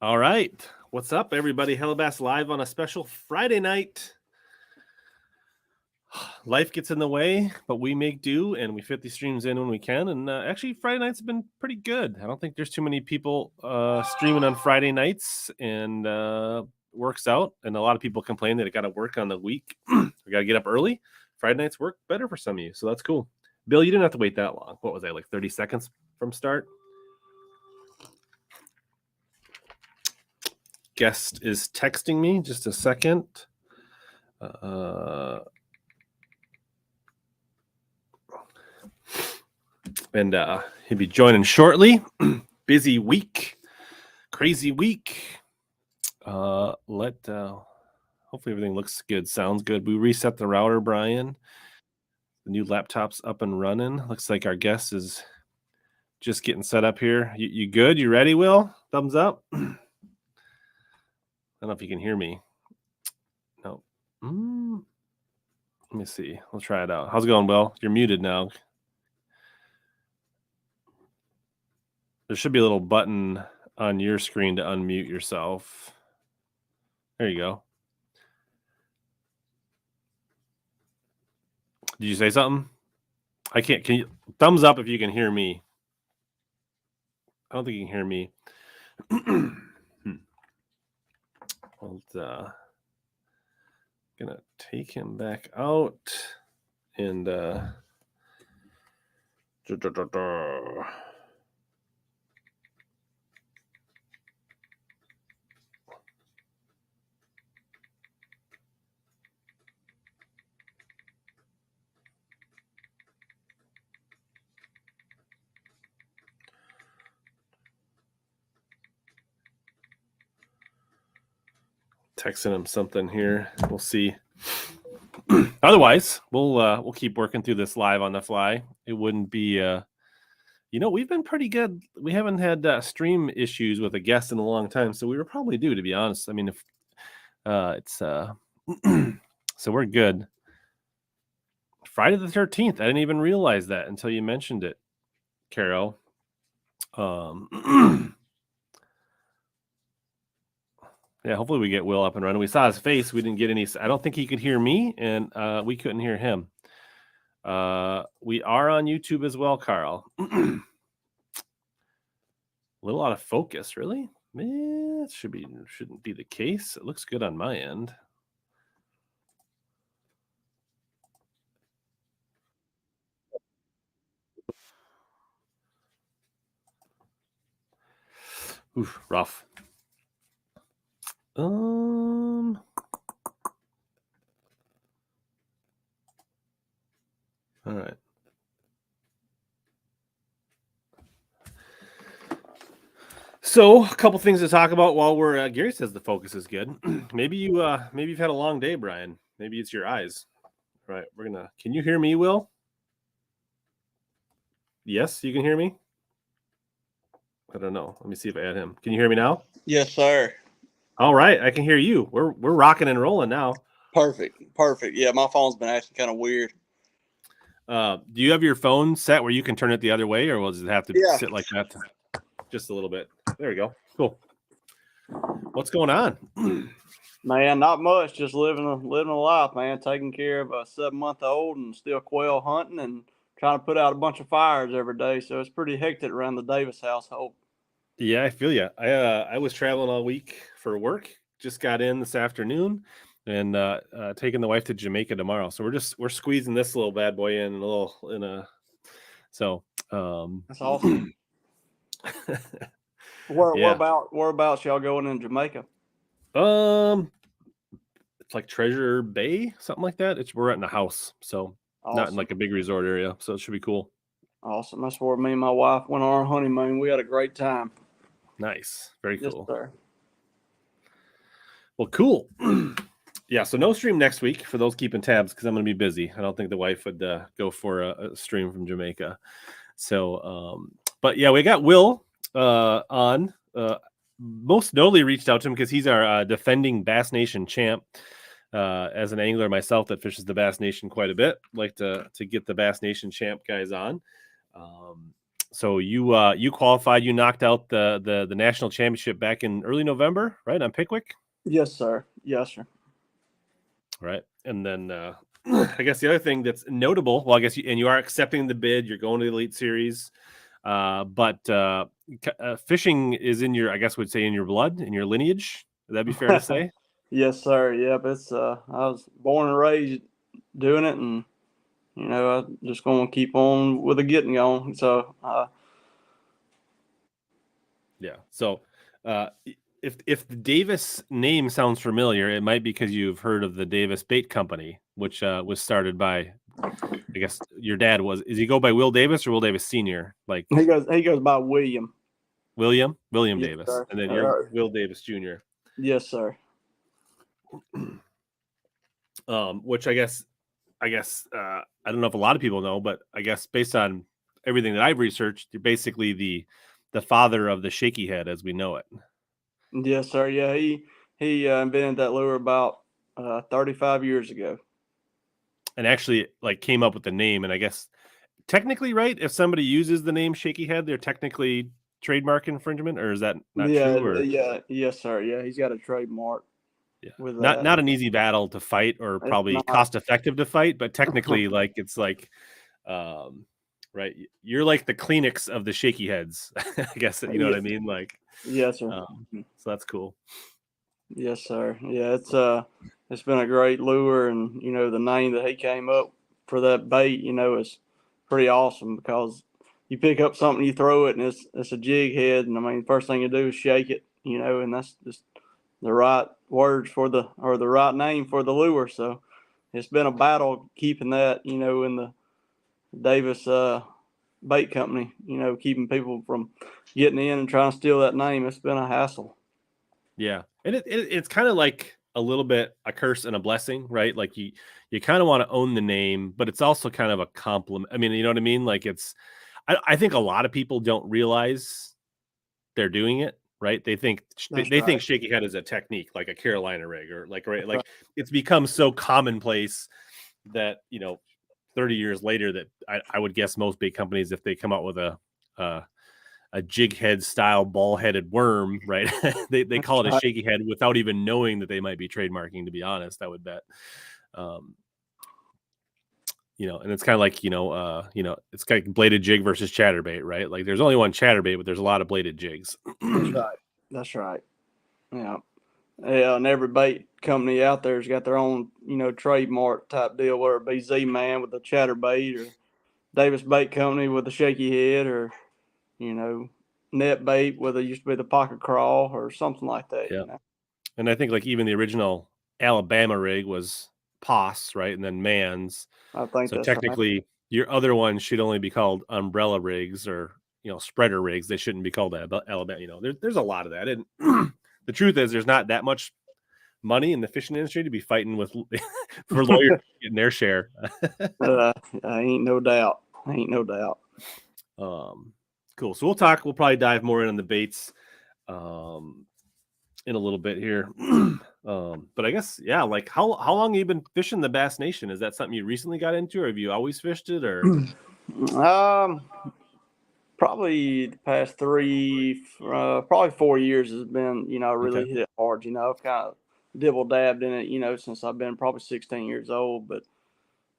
All right. What's up, everybody? HellaBass live on a special Friday night. Life gets in the way, but we make do, and we fit these streams in when we can. And actually, Friday nights have been pretty good. I don't think there's too many people streaming on Friday nights, and works out. And a lot of people complain that they got to work on the week. We got to get up early. Friday nights work better for some of you, so that's cool. Bill, you didn't have to wait that long. What was that, like 30 seconds from start? Guest is texting me. Just a second. And he'll be joining shortly. Busy week, crazy week. Hopefully everything looks good, sounds good. We reset the router, Brian. The new laptop's up and running. Looks like our guest is just getting set up here. You good? You ready, Will? Thumbs up. I don't know if you can hear me. No. Let me see. We'll try it out. How's it going, Will? You're muted now. There should be a little button on your screen to unmute yourself. There you go. Did you say something? I can't. Can you thumbs up if you can hear me? I don't think you can hear me. Gonna take him back out and texting him something here. We'll see. Otherwise, we'll keep working through this live on the fly. It wouldn't be we've been pretty good. We haven't had stream issues with a guest in a long time, so we were probably due, to be honest. I mean, if it's so we're good. Friday the 13th. I didn't even realize that until you mentioned it, Carol. Yeah, hopefully we get Will up and running. We saw his face. We didn't get any. I don't think he could hear me, and we couldn't hear him. We are on YouTube as well, Carl. A little out of focus, really? It shouldn't be the case. It looks good on my end. Oof, rough. All right. So, a couple things to talk about while we're. Gary says the focus is good. Maybe you've had a long day, Brian. Maybe it's your eyes. All right, we're gonna. Can you hear me, Will? Yes, you can hear me. I don't know. Let me see if I add him. Can you hear me now? Yes, sir. All right, I can hear you. We're rocking and rolling now. Perfect. Yeah, my phone's been acting kind of weird. Do you have your phone set where you can turn it the other way, or will it have to sit like that? Just a little bit. There we go. Cool. What's going on? Man, not much. Just living a life, man. Taking care of a 7-month-old and still quail hunting and trying to put out a bunch of fires every day. So it's pretty hectic around the Davis household. Yeah, I feel you. I was traveling all week for work. Just got in this afternoon, and taking the wife to Jamaica tomorrow. So we're squeezing this little bad boy in So that's awesome. Whereabouts y'all going in Jamaica? It's like Treasure Bay, something like that. We're in a house, so awesome. Not in like a big resort area. So it should be cool. Awesome. That's where me and my wife went on our honeymoon. We had a great time. Nice. Very cool. Yes, sir. Well, cool. Yeah, so no stream next week for those keeping tabs because I'm going to be busy. I don't think the wife would go for a stream from Jamaica. So, but yeah, we got Will on. Most notably reached out to him because he's our defending Bass Nation champ. As an angler myself that fishes the Bass Nation quite a bit, like to get the Bass Nation champ guys on. So you qualified. You knocked out the national championship back in early November, right, on Pickwick. Yes, sir. Yes, sir. Right, and then I guess the other thing that's notable. Well, I guess you are accepting the bid. You're going to the Elite Series, but fishing is in your, I guess, would say in your blood, in your lineage. Would that be fair to say? Yes, sir. Yep. It's I was born and raised doing it, and I'm just going to keep on with the getting going. So Yeah. So, if the Davis name sounds familiar, it might be because you've heard of the Davis Bait Company, which was started by, I guess your dad was. Is he go by Will Davis or Will Davis Senior? Like he goes by William. William Yes, Davis, sir. and then you're Will Davis Jr. Yes, sir. Which I guess I don't know if a lot of people know, but I guess based on everything that I've researched, you're basically the father of the shaky head as we know it. Yes, sir. Yeah, he invented that lure about 35 years ago. And actually like came up with the name. And I guess technically, right, if somebody uses the name Shaky Head, they're technically trademark infringement, or is that not Yeah, true? Or yes, sir. Yeah, he's got a trademark yeah, with not that. an easy battle to fight, or It's probably not. cost effective to fight, but technically, like it's like, right, you're like the Kleenex of the shaky heads, I guess. You know what I mean? Like, Yes, sir. so that's cool. Yes, sir. Yeah, it's been a great lure, and the name that he came up for that bait, is pretty awesome because you pick up something, you throw it, and it's a jig head, and I mean, first thing you do is shake it, and that's just the right words or the right name for the lure. So it's been a battle keeping that, in the Davis bait company, keeping people from getting in and trying to steal that name. It's been a hassle. Yeah, and it's kind of like a little bit a curse and a blessing, right? Like you kind of want to own the name, but it's also kind of a compliment. I mean, you know what I mean? Like I think a lot of people don't realize they're doing it, right? They think That's they think right. shaky head is a technique, like a Carolina rig, or like right, That's right. like it's become so commonplace that 30 years later that I would guess most big companies, if they come out with a jig head style ball headed worm, right? they call it a That's shaky head without even knowing that they might be trademarking, to be honest, I would bet. Um, and it's kind of like, it's kind of bladed jig versus chatterbait, right? Like there's only one chatterbait, but there's a lot of bladed jigs. That's right. That's right. Yeah. Yeah, and every bait company out there's got their own, trademark type deal, whether it be Z-Man with the chatterbait or Davis Bait Company with the shaky head or, you know, net bait where there used to be the pocket crawl or something like Yeah. that. And I think like even the original Alabama rig was POS, right? And then Mans. I think So that's right. technically your other ones should only be called umbrella rigs, or, spreader rigs. They shouldn't be called Alabama. There's a lot of that. And the truth is there's not that much money in the fishing industry to be fighting with for lawyers getting their share. Ain't no doubt. Ain't no doubt. Cool. So we'll probably dive more in on the baits in a little bit here. But I guess, yeah, like how long have you been fishing the Bass Nation? Is that something you recently got into, or have you always fished it, or? Probably the past probably 4 years has been, Okay. really hit it hard. I've kind of dibble dabbed in it, since I've been probably 16 years old. But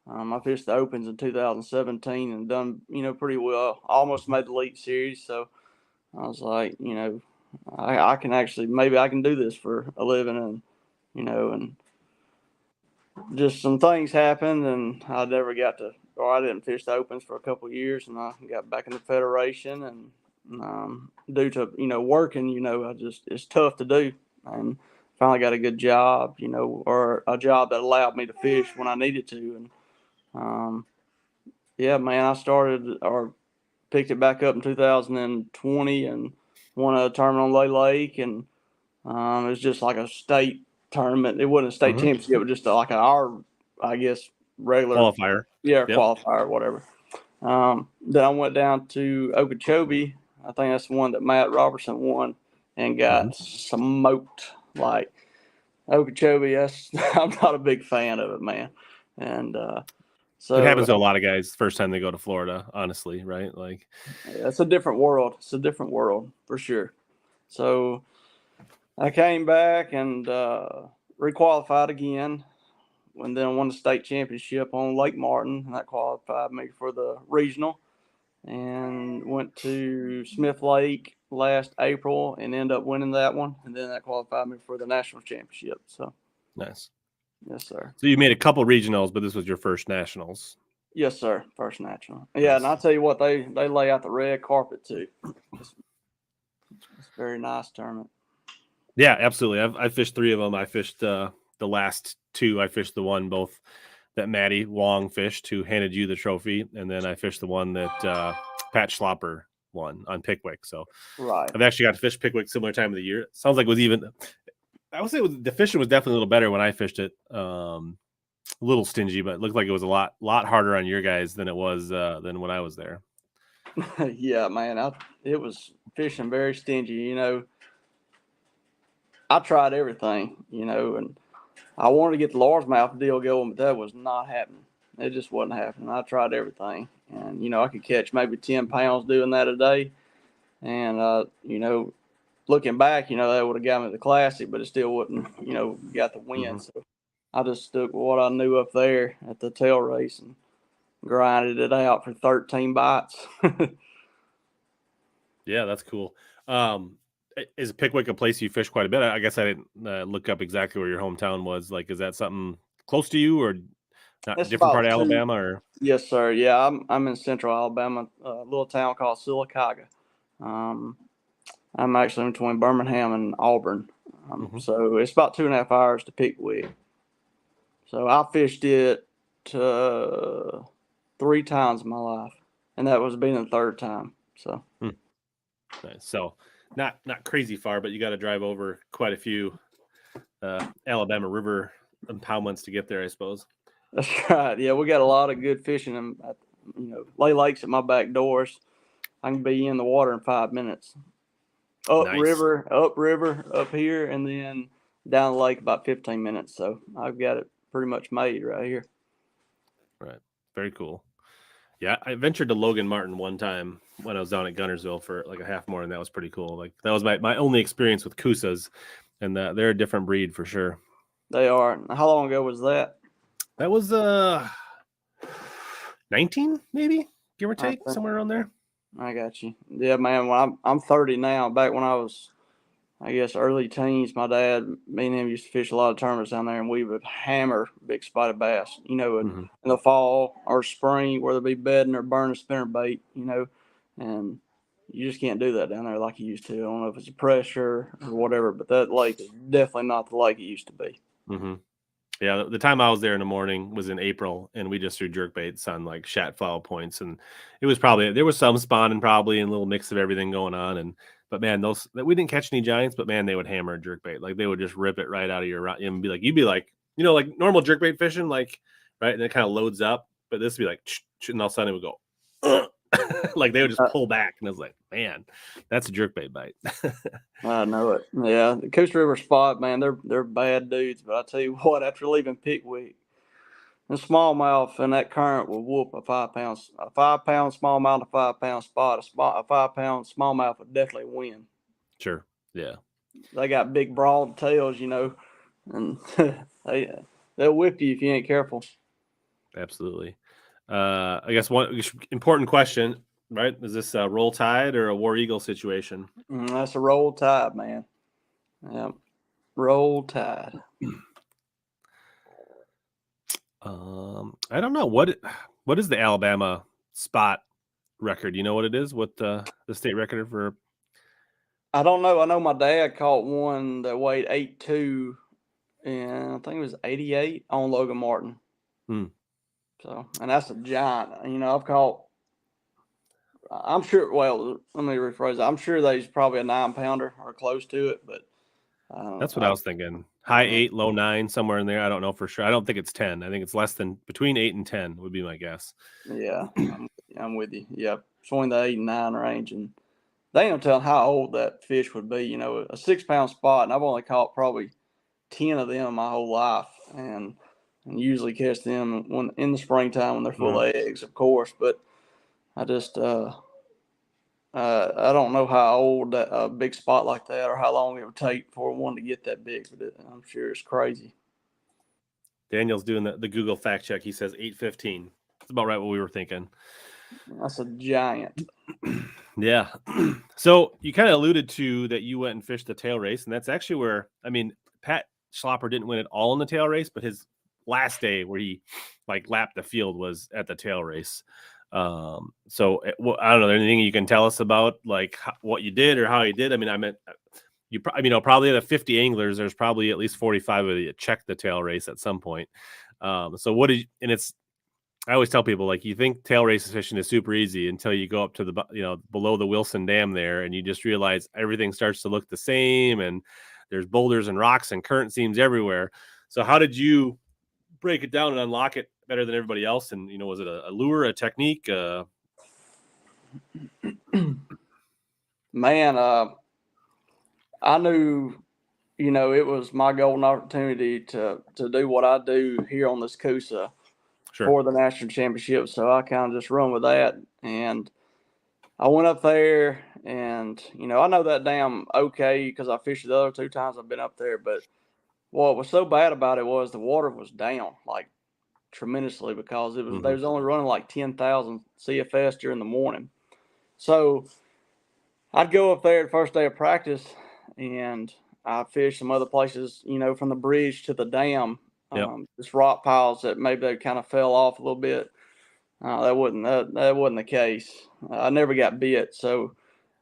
I fished the Opens in 2017 and done, pretty well. Almost made the Elite Series. So I was like, I can actually, maybe I can do this for a living. And just some things happened, and I never got to, or I didn't fish the Opens for a couple of years, and I got back in the Federation, and due to working, it's tough to do, and finally got a good job, or a job that allowed me to fish when I needed to, and yeah, man, I started or picked it back up in 2020 and won a tournament on Lay Lake, and it was just like a state tournament. It wasn't a state Mhm. championship, it was just like our, I guess, regular, Qualifier. Yep. qualifier or whatever. Then I went down to Okeechobee. I think that's the one that Matt Robertson won and got smoked. Like Okeechobee, I'm not a big fan of it, man. And So it happens to a lot of guys first time they go to Florida, honestly, right? Like, it's a different world. It's a different world for sure. So I came back and requalified again, and then won the state championship on Lake Martin, and that qualified me for the regional. And went to Smith Lake last April and ended up winning that one, and then that qualified me for the national championship. So nice. yes, sir. So you made a couple regionals, but this was your first nationals. Yes, sir. First national. Yeah, nice. And I'll tell you what, they lay out the red carpet too. It's a very nice tournament. Yeah, absolutely. I fished 3 of them. I fished the last 2. I fished the one both that Maddie Wong fished, who handed you the trophy, and then I fished the one that Pat Schlopper won on Pickwick. So right. I've actually got to fish Pickwick similar time of the year. Sounds like it was even. I would say the fishing was definitely a little better when I fished it. A little stingy, but it looked like it was a lot harder on your guys than it was than when I was there. Yeah, man. It was fishing very stingy. You know, I tried everything. You know, and I wanted to get the largemouth deal going, but that was not happening. It just wasn't happening. I tried everything, and you know, I could catch maybe 10 pounds doing that a day, and you know, looking back, you know, that would have got me the classic, but it still wouldn't, you know, got the win. Mm-hmm. So I just stuck with what I knew up there at the tail race and grinded it out for 13 bites. Yeah, that's cool. Is Pickwick a place you fish quite a bit? I guess I didn't look up exactly where your hometown was. Like, is that something close to you, or not? It's Different part of Alabama, or? Yes, sir. Yeah, I'm in Central Alabama, a little town called Sylacauga. I'm actually in between Birmingham and Auburn, so it's about 2.5 hours to Pickwick. So I fished it 3 times in my life, and that was being the 3rd time. So, nice. So not crazy far, but you got to drive over quite a few Alabama River impoundments to get there, I suppose. That's right. Yeah, we got a lot of good fishing, and you know, lay lakes at my back doors. I can be in the water in 5 minutes. Upriver, up here, and then down the lake about 15 minutes. So I've got it pretty much made right here. Right. Very cool. Yeah, I ventured to Logan Martin one time when I was down at Gunnersville for like a half morning. That was pretty cool. Like, that was my only experience with Coosas, and they're a different breed for sure. They are. How long ago was that? That was 19, maybe, give or take, somewhere around there. I got you. Yeah, man. When I'm 30 now. Back when I was, I guess, early teens, my dad, me and him used to fish a lot of tournaments down there, and we would hammer big spotted bass, you know, in the fall or spring, where they'd be bedding or burning spinner bait, you know, and you just can't do that down there like you used to. I don't know if it's the pressure or whatever, but that lake is definitely not the lake it used to be. Yeah, the time I was there in the morning was in April, and we just threw jerkbaits on like shatflower points, and it was there was some spawning probably and a little mix of everything going on, but man, we didn't catch any giants, but man, they would hammer a jerkbait. Like, they would just rip it right out of your rod and you'd be like, you know, like normal jerkbait fishing, like, right, and it kind of loads up, but this would be like, and all of a sudden it would go, like they would just pull back, and I was like, man, that's a jerkbait bite. I know it. Yeah, the Coast River spot, man, they're bad dudes, but I tell you what, after leaving Pickwick, the smallmouth and that current will whoop a 5 pounds. A 5 pound smallmouth, a 5 pound spot. A 5 pound smallmouth would definitely win. Sure. Yeah. They got big broad tails, you know, and they'll whip you if you ain't careful. Absolutely. I guess one important question, right? Is this a roll tide or a war eagle situation? That's a roll tide, man. Yeah, roll tide. I don't know what is the Alabama spot record. You know what it is? What the state record for? I don't know. I know my dad caught one that weighed 8.2, and I think it was 88 on Logan Martin. So, and that's a giant. You know, I've caught. I'm sure. Well, let me rephrase it. I'm sure there's probably a 9-pounder or close to it, but that's what I was thinking. High 8, low 9, somewhere in there. I don't know for sure. I don't think it's 10. I think it's less than between 8 and 10 would be my guess. Yeah, I'm with you. Yeah, between the 8 and 9 range, and they ain't no telling how old that fish would be. You know, a 6-pound spot, and I've only caught probably 10 of them my whole life, and and usually catch them when in the springtime when they're full of eggs, of course. But I just I don't know how old a big spot like that or how long it would take for one to get that big, but I'm sure it's crazy. Daniel's doing the Google fact check. He says 8:15. That's about right what we were thinking. That's a giant. Yeah. So you kind of alluded to that you went and fished the tail race, and that's actually where, I mean, Pat Schlopper didn't win it all in the tail race, but his last day where he like lapped the field was at the tail race. So I don't know, anything you can tell us about like what you did or how you did? I mean, I meant probably the 50 anglers, there's probably at least 45 of you check the tail race at some point. So what did you, and it's, I always tell people, like, you think tail race fishing is super easy until you go up to the, below the Wilson Dam there, and you just realize everything starts to look the same, and there's boulders and rocks and current seams everywhere. So how did you break it down and unlock it better than everybody else? And, was it a lure, a technique? Man, I knew, it was my golden opportunity to do what I do here on this Coosa for the national championship. So I kind of just run with that. And I went up there and, I know that dam okay because I fished the other 2 times I've been up there. But what was so bad about it was the water was down like tremendously because they was only running like 10,000 CFS during the morning. So I'd go up there the first day of practice and I fished some other places, from the bridge to the dam. Just rock piles that maybe they kind of fell off a little bit. That wasn't the case. I never got bit, so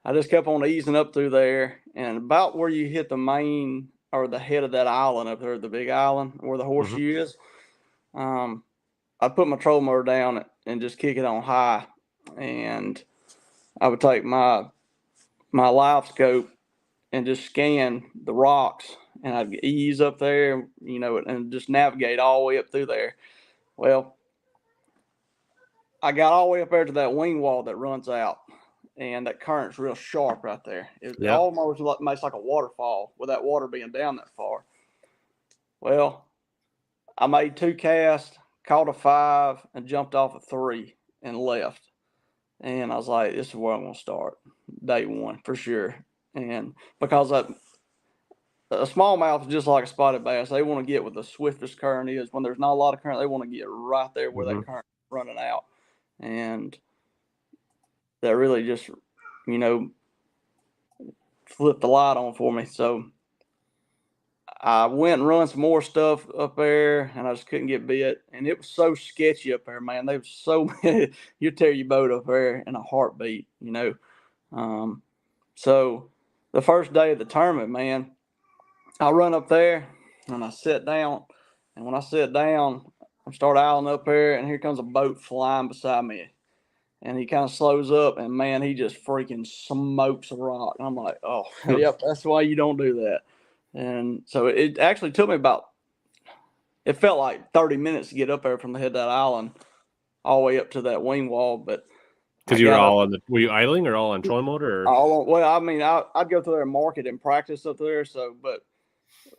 I just kept on easing up through there. And about where you hit the main or the head of that island up there, the big island where the horseshoe is, I'd put my trolling motor down and just kick it on high, and I would take my live scope and just scan the rocks, and I'd ease up there, and just navigate all the way up through there. Well, I got all the way up there to that wing wall that runs out, and that current's real sharp right there. It almost makes like a waterfall with that water being down that far. Well, I made 2 casts, caught a 5, and jumped off a 3 and left. And I was like, this is where I'm going to start day 1 for sure. And because a smallmouth is just like a spotted bass. They want to get where the swiftest current is. When there's not a lot of current, they want to get right there where that current is running out. And that really just, flipped the light on for me. So I went and run some more stuff up there, and I just couldn't get bit. And it was so sketchy up there, man. They were so you tear your boat up there in a heartbeat, So the first day of the tournament, man, I run up there and I sit down. And when I sit down, I start eyeing up there, and here comes a boat flying beside me. And he kind of slows up, and man, he just freaking smokes a rock. And I'm like, oh, yep, that's why you don't do that. And so it actually took me it felt like 30 minutes to get up there from the head of that island all the way up to that wing wall. But because you were were you idling or all on trolling motor? I'd go through there and market and practice up there. So, but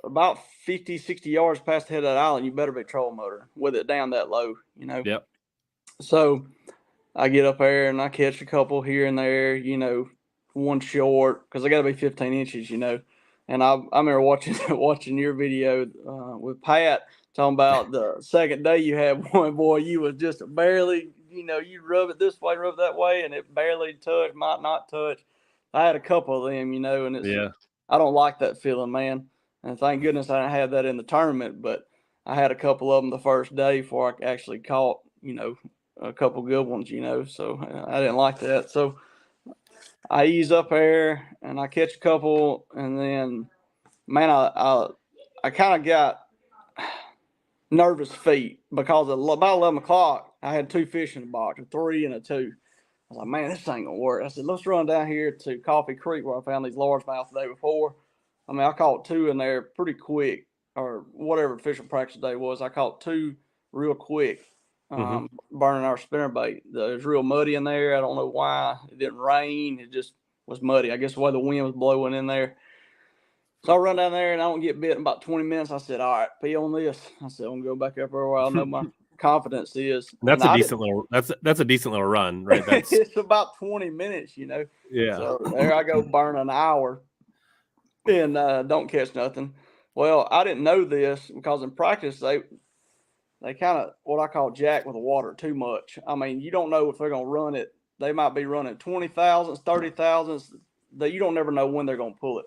about 50, 60 yards past the head of that island, you better be trolling motor with it down that low, Yep. So I get up there and I catch a couple here and there, one short because I got to be 15 inches, And I remember watching your video with Pat talking about the second day you had one. Boy, you was just barely, you rub it this way, rub that way, and it barely touched, might not touch. I had a couple of them, and I don't like that feeling, man. And thank goodness I didn't have that in the tournament, but I had a couple of them the first day before I actually caught, a couple good ones, so I didn't like that. So I ease up there and I catch a couple, and then, man, I kind of got nervous feet because at about 11 o'clock, I had 2 fish in the box, a 3 and a 2. I was like, man, this ain't going to work. I said, let's run down here to Coffee Creek where I found these largemouth the day before. I mean, I caught 2 in there pretty quick, or whatever official practice day was. I caught 2 real quick, burning our spinnerbait. It was real muddy in there. I don't know why. It didn't rain. It just was muddy. I guess the way the wind was blowing in there. So I run down there and I don't get bit in about 20 minutes. I said, all right, pee on this. I said, I'm going to go back up there where I know my confidence is. That's a decent little, that's a decent little run, right? That's it's about 20 minutes, yeah. So there I go, burn an hour and don't catch nothing. Well, I didn't know this because in practice, they kind of what I call jack with the water too much. I mean, you don't know if they're going to run it. They might be running 20,000s, 30,000s. That you don't never know when they're going to pull it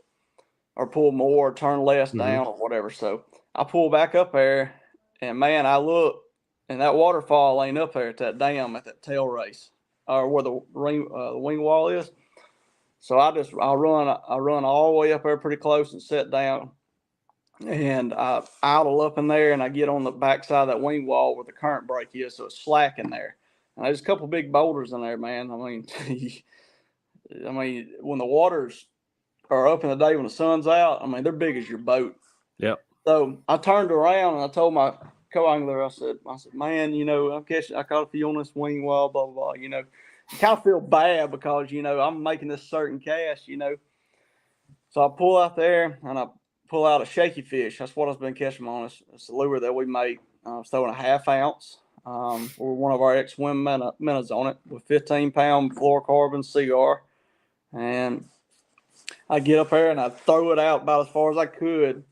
or pull more, or turn less down or whatever. So I pull back up there, and man, I look, and that waterfall ain't up there at that dam at that tail race or where the wing wall is. So I run all the way up there pretty close and sit down. And I idle up in there, and I get on the backside of that wing wall where the current break is, so it's slack in there. And there's a couple big boulders in there, man. I mean, when the waters are up in the day when the sun's out, I mean, they're big as your boat. Yep. So I turned around and I told my co-angler, I said, man, I caught a few on this wing wall, blah, blah, blah. You kind of feel bad because, I'm making this certain cast, So I pull out there and I pull out a shaky fish. That's what I've been catching on. It's a lure that we made. I was throwing a 1/2 ounce with one of our ex-swim minnows on it with 15-pound fluorocarbon CR. And I get up there and I throw it out about as far as I could.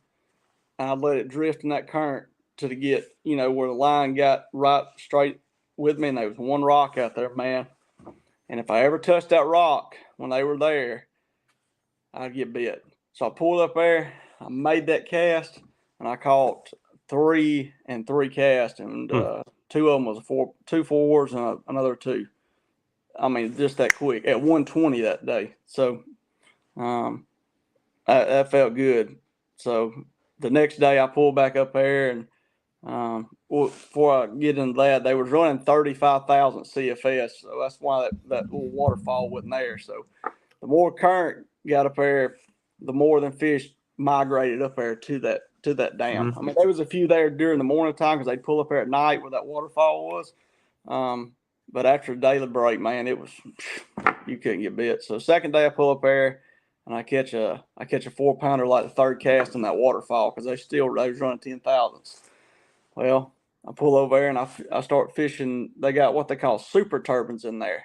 And I let it drift in that current to get, where the line got right straight with me. And there was one rock out there, man. And if I ever touched that rock when they were there, I'd get bit. So I pulled up there, I made that cast, and I caught 3 and 3 casts, and 2 of them was 2 4s and another 2. I mean, just that quick at 120 that day. So that felt good. So the next day I pulled back up there, and before I get into that, they was running 35,000 CFS. So that's why that little waterfall wasn't there. So the more current got up there, the more than fish migrated up there to that dam. I mean, there was a few there during the morning time because they'd pull up there at night where that waterfall was. But after a daily break, man, it was you couldn't get bit. So second day I pull up there and I catch a 4-pounder like the third cast in that waterfall because they was running 10,000s. Well, I pull over there and I start fishing. They got what they call super turbines in there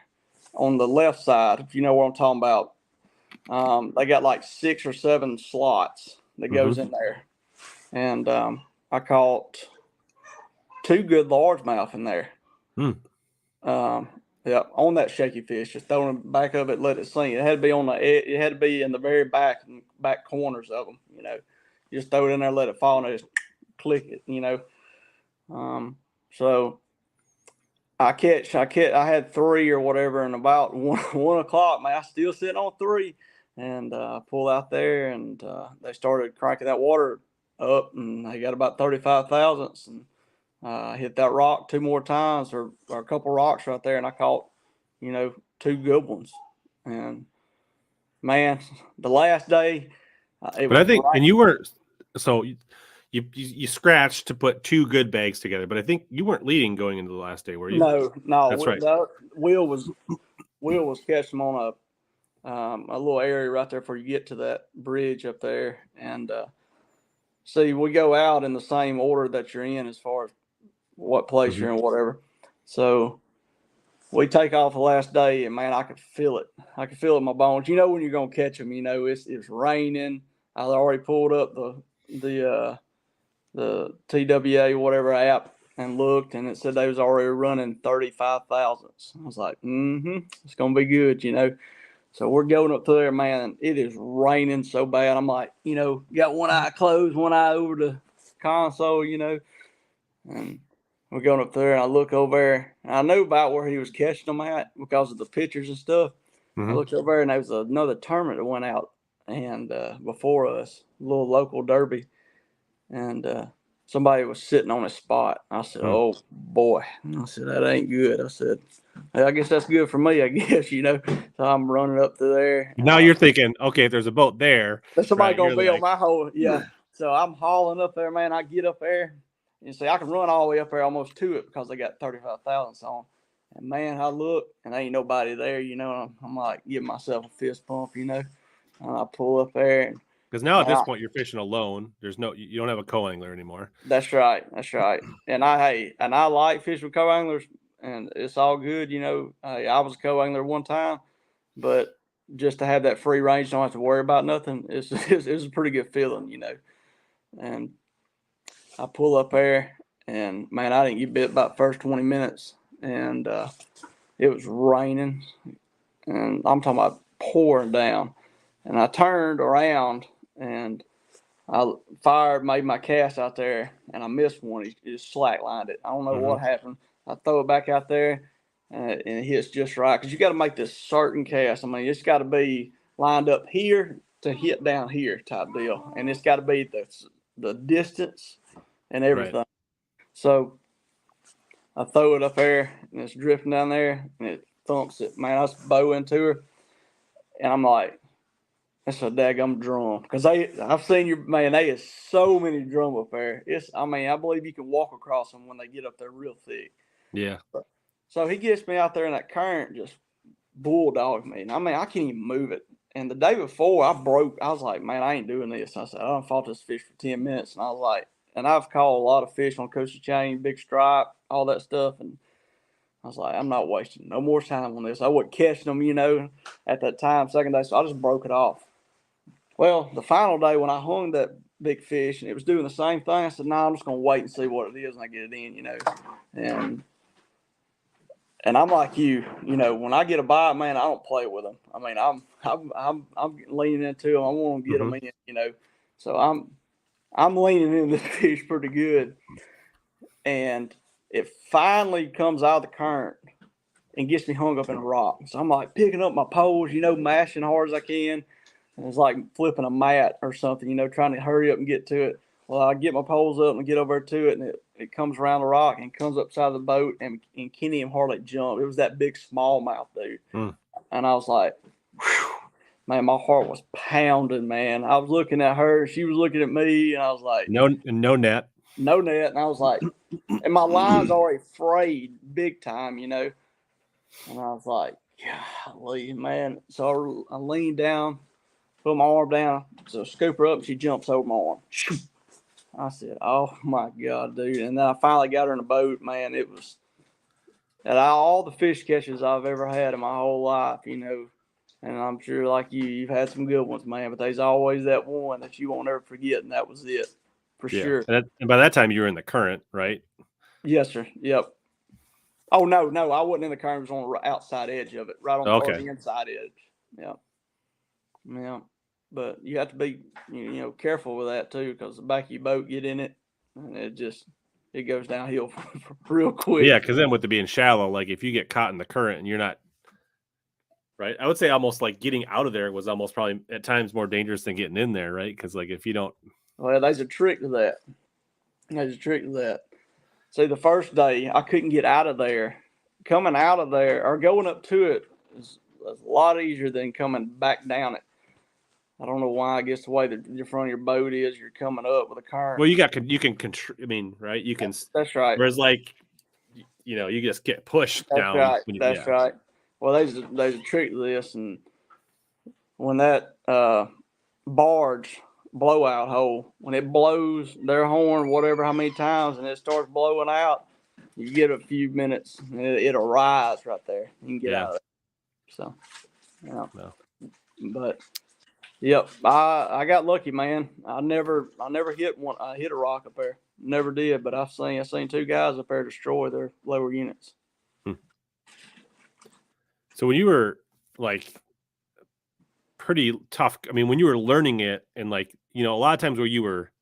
on the left side, if you know what I'm talking about. They got like 6 or 7 slots that goes in there. And I caught 2 good largemouth in there. Yeah, on that shaky fish, just throwing them back of it, let it sink. It had to be it had to be in the very back corners of them. You just throw it in there, let it fall, and just click it. So I had 3 or whatever, and about 1 o'clock, man, I still sitting on 3, and pull out there, and they started cranking that water up, and they got about 35 thousandths, and hit that rock 2 more times, or a couple rocks right there, and I caught, 2 good ones, and man, the last day, but I think, and you weren't, so you scratched to put 2 good bags together, but I think you weren't leading going into the last day, were you? No, that's right. Will was catching them on a little area right there before you get to that bridge up there, and see, we go out in the same order that you're in as far as what place you're in, whatever. So we take off the last day, and man, I could feel it. I could feel it in my bones. When you're gonna catch them. It's raining. I already pulled up the TWA whatever app and looked, and it said they was already running 35 thousandths. I was like, it's gonna be good, So we're going up there, man, and it is raining so bad. I'm like, got one eye closed, one eye over the console, and we're going up there, and I look over there, and I knew about where he was catching them at because of the pictures and stuff. I looked over there, and there was another tournament that went out, and before us, a little local derby, and somebody was sitting on a spot. I said, oh, boy. I said, that ain't good. I said, I guess that's good for me, I guess, So I'm running up to there. Now you're thinking, okay, if there's a boat there, there's somebody going to be on my hole. Yeah. So I'm hauling up there, man. I get up there. And see, I can run all the way up there almost to it because they got 35 thousandths on. And, man, I look, and ain't nobody there, I'm like giving myself a fist pump, And I pull up there, and Because now at this point you're fishing alone. There's you don't have a co-angler anymore. That's right. That's right. And I like fishing with co-anglers, and it's all good. You know, I was a co-angler one time, but just to have that free range, don't have to worry about nothing. It's a pretty good feeling, you know. And I pull up there, and man, I didn't get bit about the first 20 minutes, and it was raining, and I'm talking about pouring down. And I turned around, and I made my cast out there, and I missed one. He just slacklined it. I don't know what happened. I throw it back out there, and it hits just right. Because you got to make this certain cast. I mean, it's got to be lined up here to hit down here type deal. And it's got to be the distance and everything. Right. So I throw it up there, and it's drifting down there, and it thumps it. Man, I bow into her, and I'm like, that's a daggum drum. Because I've seen they is so many drum up there. I believe you can walk across them when they get up there real thick. Yeah. So he gets me out there in that current, just bulldog me. And I can't even move it. And the day before, I was like, man, I ain't doing this. I said, I done fought this fish for 10 minutes. And I was like, and I've caught a lot of fish on Coastal Chain, big stripe, all that stuff. And I was like, I'm not wasting no more time on this. I wasn't catching them, you know, at that time, second day. So I just broke it off. Well, the final day when I hung that big fish and it was doing the same thing, I said, I'm just going to wait and see what it is and I get it in, you know. And I'm like you know, when I get a bite, man, I don't play with them. I mean, I'm leaning into them. I want to get them in, you know. So I'm leaning into the fish pretty good. And it finally comes out of the current and gets me hung up in a rock. So I'm like picking up my poles, you know, mashing hard as I can. And it's like flipping a mat or something, you know, trying to hurry up and get to it. Well, I get my poles up and get over to it, and it comes around the rock and comes up side of the boat, and Kenny and hardly jumped. It was that big smallmouth dude. And I was like, whew, man, my heart was pounding, man. I was looking at her, she was looking at me, and I was like, no net. No net. And I was like, and my line's already frayed big time, you know. And I was like, golly, man. So I leaned down, put my arm down, so scoop her up, and she jumps over my arm. I said, oh, my God, dude. And then I finally got her in the boat, man. It was all the fish catches I've ever had in my whole life, you know. And I'm sure, like you've had some good ones, man. But there's always that one that you won't ever forget, and that was it, for sure. And by that time, you were in the current, right? Yes, sir. Yep. Oh, no, I wasn't in the current. I was on the outside edge of it, right on the inside edge. Yeah. Yeah. But you have to be, you know, careful with that too, because the back of your boat get in it, and it goes downhill real quick. Yeah, because then with it being shallow, like if you get caught in the current and you're not right, I would say almost like getting out of there was almost probably at times more dangerous than getting in there, right? Because like if you don't, well, there's a trick to that. See, the first day I couldn't get out of there. Coming out of there or going up to it is a lot easier than coming back down it. I don't know why. I guess the way the front of your boat is, you're coming up with a current. Well, you can control. I mean, right? You can. That's right. Whereas, like, you know, you just get pushed down. Right. That's right. Well, there's a trick to this, and when that barge blowout hole, when it blows their horn, whatever, how many times, and it starts blowing out, you get a few minutes, and it'll rise right there. You can get out of it. So, yeah. No. But. Yep, I got lucky, man. I never hit one. I hit a rock up there. Never did, but I've seen two guys up there destroy their lower units. So when you were like pretty tough, I mean, when you were learning it, and like, you know, a lot of times where you were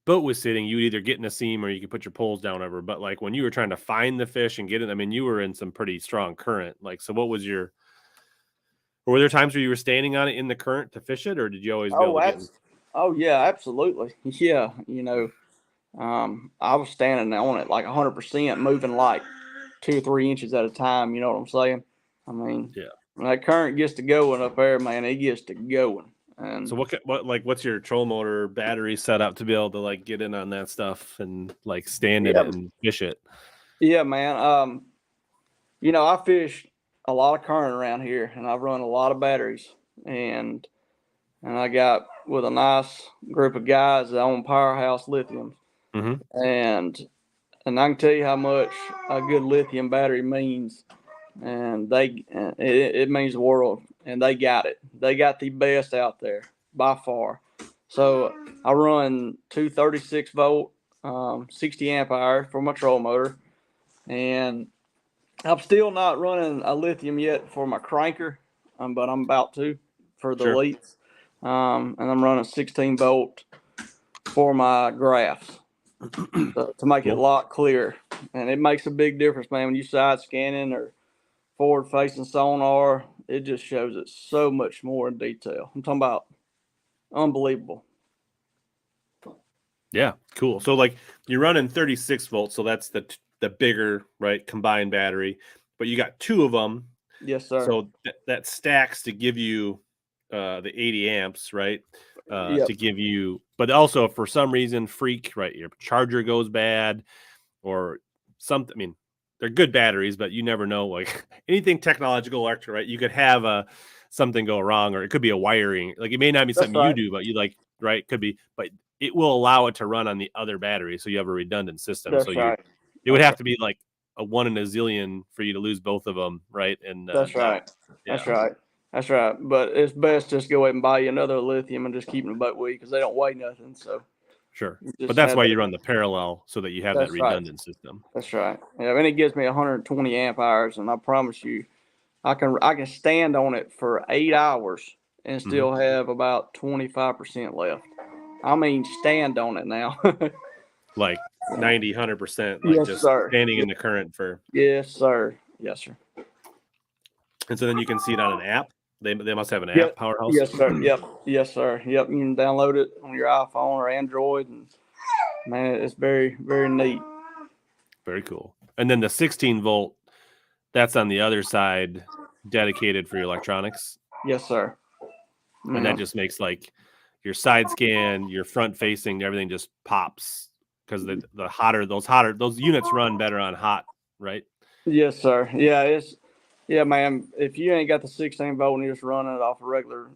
boat was sitting, you would either get in a seam or you could put your poles down over. But like when you were trying to find the fish and get it, I mean, you were in some pretty strong current. Like, so what was your? Or were there times where you were standing on it in the current to fish it, or did you always go? Oh yeah, absolutely. Yeah, you know, I was standing on it like 100%, moving like 2 or 3 inches at a time. You know what I'm saying? I mean, when that current gets to going up there, man, it gets to going. And so what's your trolling motor battery set up to be able to like get in on that stuff and like stand in it and fish it? Yeah, man. You know, I fish a lot of current around here, and I've run a lot of batteries, and and I got with a nice group of guys that own Powerhouse Lithium, and I can tell you how much a good lithium battery means, and it means the world, and they got it. They got the best out there by far. So I run two 36-volt, 60 amp hour for my troll motor, and I'm still not running a lithium yet for my cranker, but I'm about to for the Elites. And I'm running 16-volt for my graphs to make it a lot clearer. And it makes a big difference, man. When you side scanning or forward facing sonar, it just shows it so much more in detail. I'm talking about unbelievable. Yeah, cool. So like you're running 36 volts, so that's the bigger, right, combined battery, but you got two of them. Yes, sir. So that stacks to give you the 80 amps, right? To give you, but also if for some reason right, your charger goes bad or something. I mean, they're good batteries, but you never know. Like anything technological, electric, right? You could have something go wrong, or it could be a wiring. Like it may not be something you do, but you like, right? Could be, but it will allow it to run on the other battery, so you have a redundant system. That's so right. It would have to be like a 1 in a zillion for you to lose both of them, right? And that's right. Yeah. That's right. That's right. But it's best just go ahead and buy you another lithium and just keep them about with you because they don't weigh nothing. So sure, but that's why you run the parallel so that you have that redundant system. That's right. Yeah, and it gives me 120 amp hours, and I promise you, I can stand on it for 8 hours and still have about 25% left. I mean, stand on it now. Like 90, 100%, like just standing in the current for. Yes, sir. Yes, sir. And so then you can see it on an app. They must have an app, Powerhouse. Yes, sir. Yep. Yes, sir. Yep. You can download it on your iPhone or Android, and man, it's very, very neat. Very cool. And then the 16-volt, that's on the other side, dedicated for your electronics. Yes, sir. And that just makes like your side scan, your front facing, everything just pops because those units run better on hot, right? Yes, sir. Yeah, man. If you ain't got the 16-volt and you're just running it off a regular,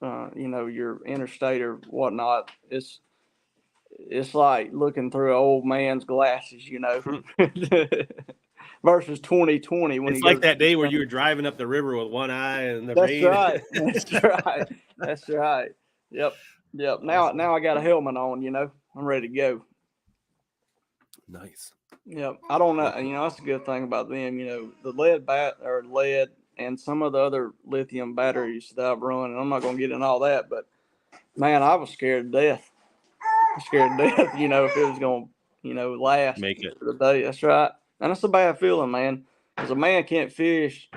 your interstate or whatnot, it's like looking through an old man's glasses, versus 2020 when it's like that day where you were driving up the river with one eye and the rain. Right. That's right. That's right. Yep. Now I got a helmet on. I'm ready to go. Nice. Yep. I don't know. That's a good thing about them. The lead and some of the other lithium batteries that I've run, and I'm not going to get in all that, but man, I was scared to death. If it was going to, last make it for the day. That's right. And that's a bad feeling, man, because a man can't fish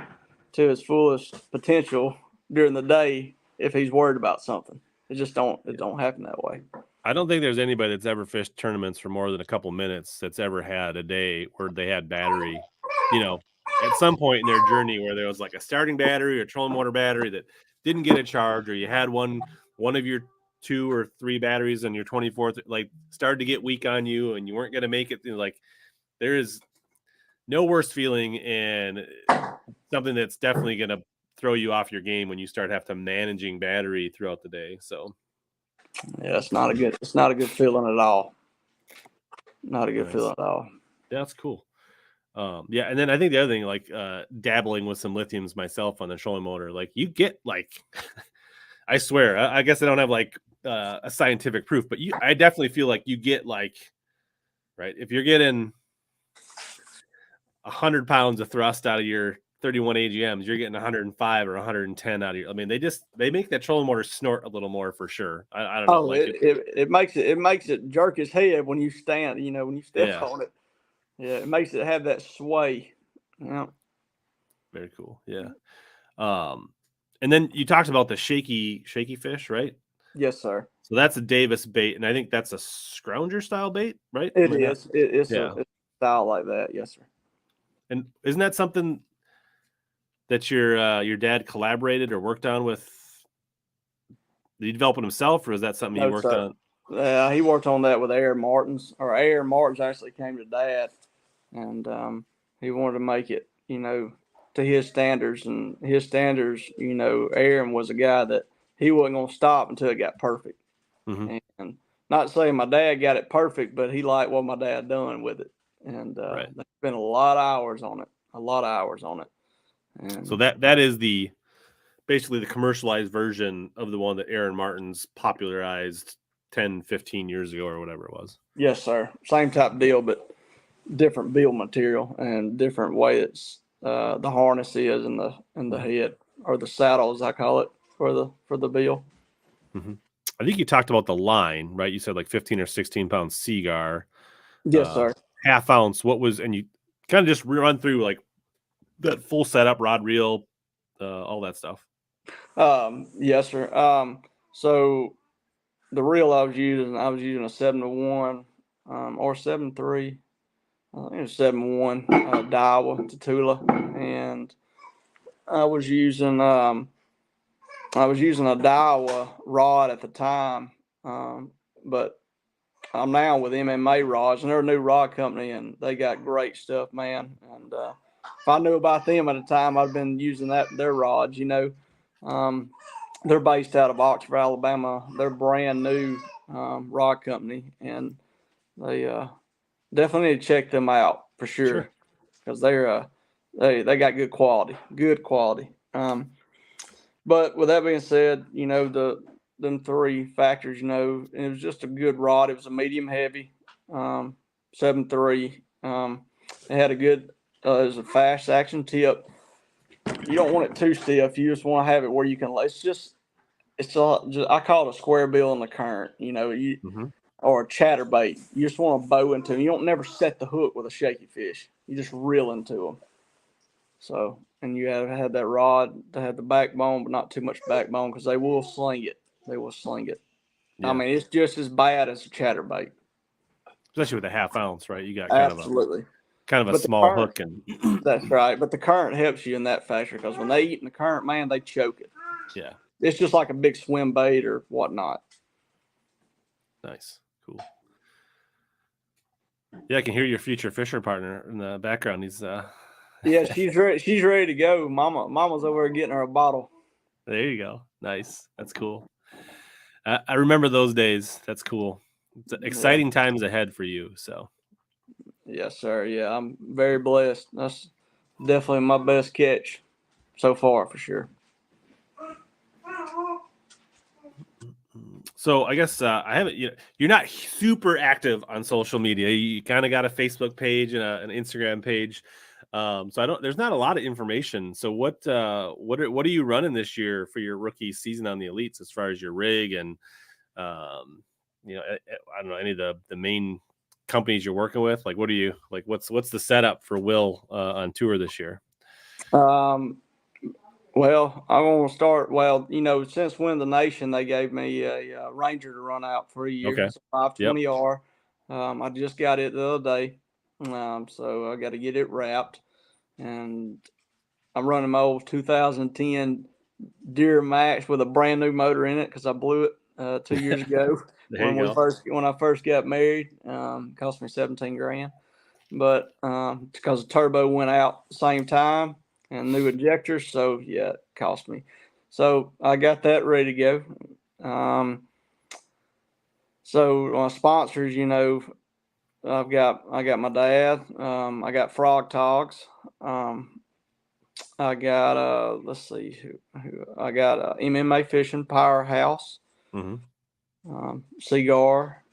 to his fullest potential during the day if he's worried about something. It just don't happen that way. I don't think there's anybody that's ever fished tournaments for more than a couple minutes that's ever had a day where they had battery, at some point in their journey where there was like a starting battery or trolling motor battery that didn't get a charge, or you had one of your 2 or 3 batteries on your 24th, like started to get weak on you and you weren't going to make it. Like there is no worse feeling, and something that's definitely going to throw you off your game when you start have to managing battery throughout the day. So yeah, it's not a good feeling at all. Not a good feeling at all. That's cool. Yeah, and then I think the other thing, like dabbling with some lithiums myself on the trolling motor, like you get like, I swear, I guess I don't have like a scientific proof, but I definitely feel like you get like, right, if you're getting 100 pounds of thrust out of your 31 AGMs, you're getting 105 or 110 out of your. I mean, they make that trolling motor snort a little more for sure. I don't know. Like it makes it jerk his head when you stand. When you step on it. Yeah, it makes it have that sway. Yeah. Very cool. Yeah. And then you talked about the shaky fish, right? Yes, sir. So that's a Davis bait, and I think that's a scrounger style bait, right? It's a style like that. Yes, sir. And isn't that something that your dad collaborated or worked on with? Did he develop it himself, or is that something he worked on? He worked on that with Aaron Martins. Or Aaron Martins actually came to Dad, and he wanted to make it, to his standards. And his standards, Aaron was a guy that he wasn't going to stop until it got perfect. Mm-hmm. And not saying my dad got it perfect, but he liked what my dad done with it. And Right. they spent a lot of hours on it. And So that is basically the commercialized version of the one that Aaron Martens popularized 10, 15 years ago or whatever it was. yes, sir. Same type of deal, but different build material and different way it's the harness is in the head, or the saddle as I call it, for the bill. Mm-hmm. I think you talked about the line, right? You said like 15 or 16 pound Seagar. Yes, sir. Half ounce. What was, and you kind of just run through like that full setup, rod reel, all that stuff. Yes, sir. So the reel I was using a 7-to-1 or 7-3. I think it was 7-1 Daiwa Tatula, and I was using a Daiwa rod at the time, but I'm now with MMA rods, and they're a new rod company, and they got great stuff, man. And if I knew about them at the time, I'd been using their rods. They're based out of Oxford, Alabama. They're brand new rod company, and they definitely need to check them out for sure, because they got good quality. But with that being said, them three factors, it was just a good rod. It was a medium heavy, 7-3. It had a good, it was a fast action tip. You don't want it too stiff. You just want to have it where you can. I call it a square bill in the current. Mm-hmm. Or a chatterbait. You just want to bow into them. You don't never set the hook with a shaky fish. You just reel into them. So, and you have had that rod to have the backbone, but not too much backbone, because they will sling it. Yeah. I mean, it's just as bad as a chatterbait. Especially with a half ounce, right? You got Absolutely. kind of a small hook, and That's right. But the current helps you in that factor, because when they eat in the current, man, they choke it. yeah, It's just like a big swim bait or whatnot. nice, cool. Yeah, I can hear your future fisher partner in the background. He's Yeah, she's ready. She's ready to go. Mama's over there getting her a bottle. There you go. Nice. That's cool. I remember those days. That's cool. It's exciting times ahead for you. So. Yes, sir. Yeah, I'm very blessed. That's definitely my best catch so far, for sure. So I guess I haven't. You're not super active on social media. You kind of got a Facebook page and an Instagram page. So I don't. There's not a lot of information. So what are you running this year for your rookie season on the Elites as far as your rig and I don't know, any of the main companies you're working with? Like, what are you like? What's the setup for Will on tour this year? Well, I'm going to start. Well, since Win the Nation, they gave me a Ranger to run out for a year. Okay. It's a 520R. I just got it the other day, so I got to get it wrapped. And I'm running my old 2010 Deere Max with a brand new motor in it, because I blew it 2 years ago when I first got married. Cost me $17,000, but because the turbo went out the same time and new injectors, so yeah, it cost me. So I got that ready to go. So my sponsors, I got my dad. I got Frog Togs. I got let's see who I got MMA Fishing Powerhouse, Cigar,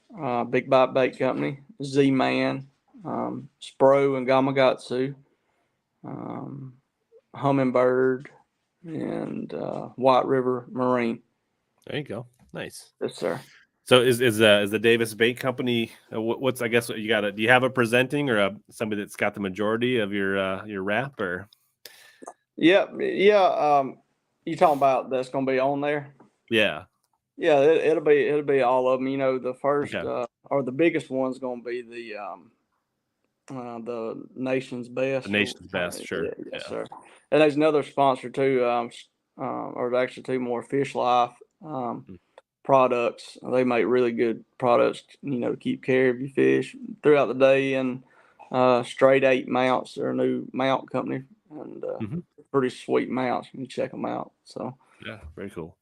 Big Bite Bait Company, Z Man, Spro and Gamagatsu, Humminbird, and White River Marine. There you go. Nice. Yes, sir. So is the Davis Bait Company? What's I guess what you got? Do you have a presenting or somebody that's got the majority of your wrap or? Yeah. You talking about that's going to be on there? Yeah. Yeah, it'll be all of them. The first Okay. or the biggest one's going to be the nation's best. The nation's best, sure. Yes, sir. And there's another sponsor too, or actually two more, Fish Life products. They make really good products, to keep care of your fish throughout the day. And Straight 8 mounts, they're a new mount company, and pretty sweet mounts. You can check them out. So yeah, very cool.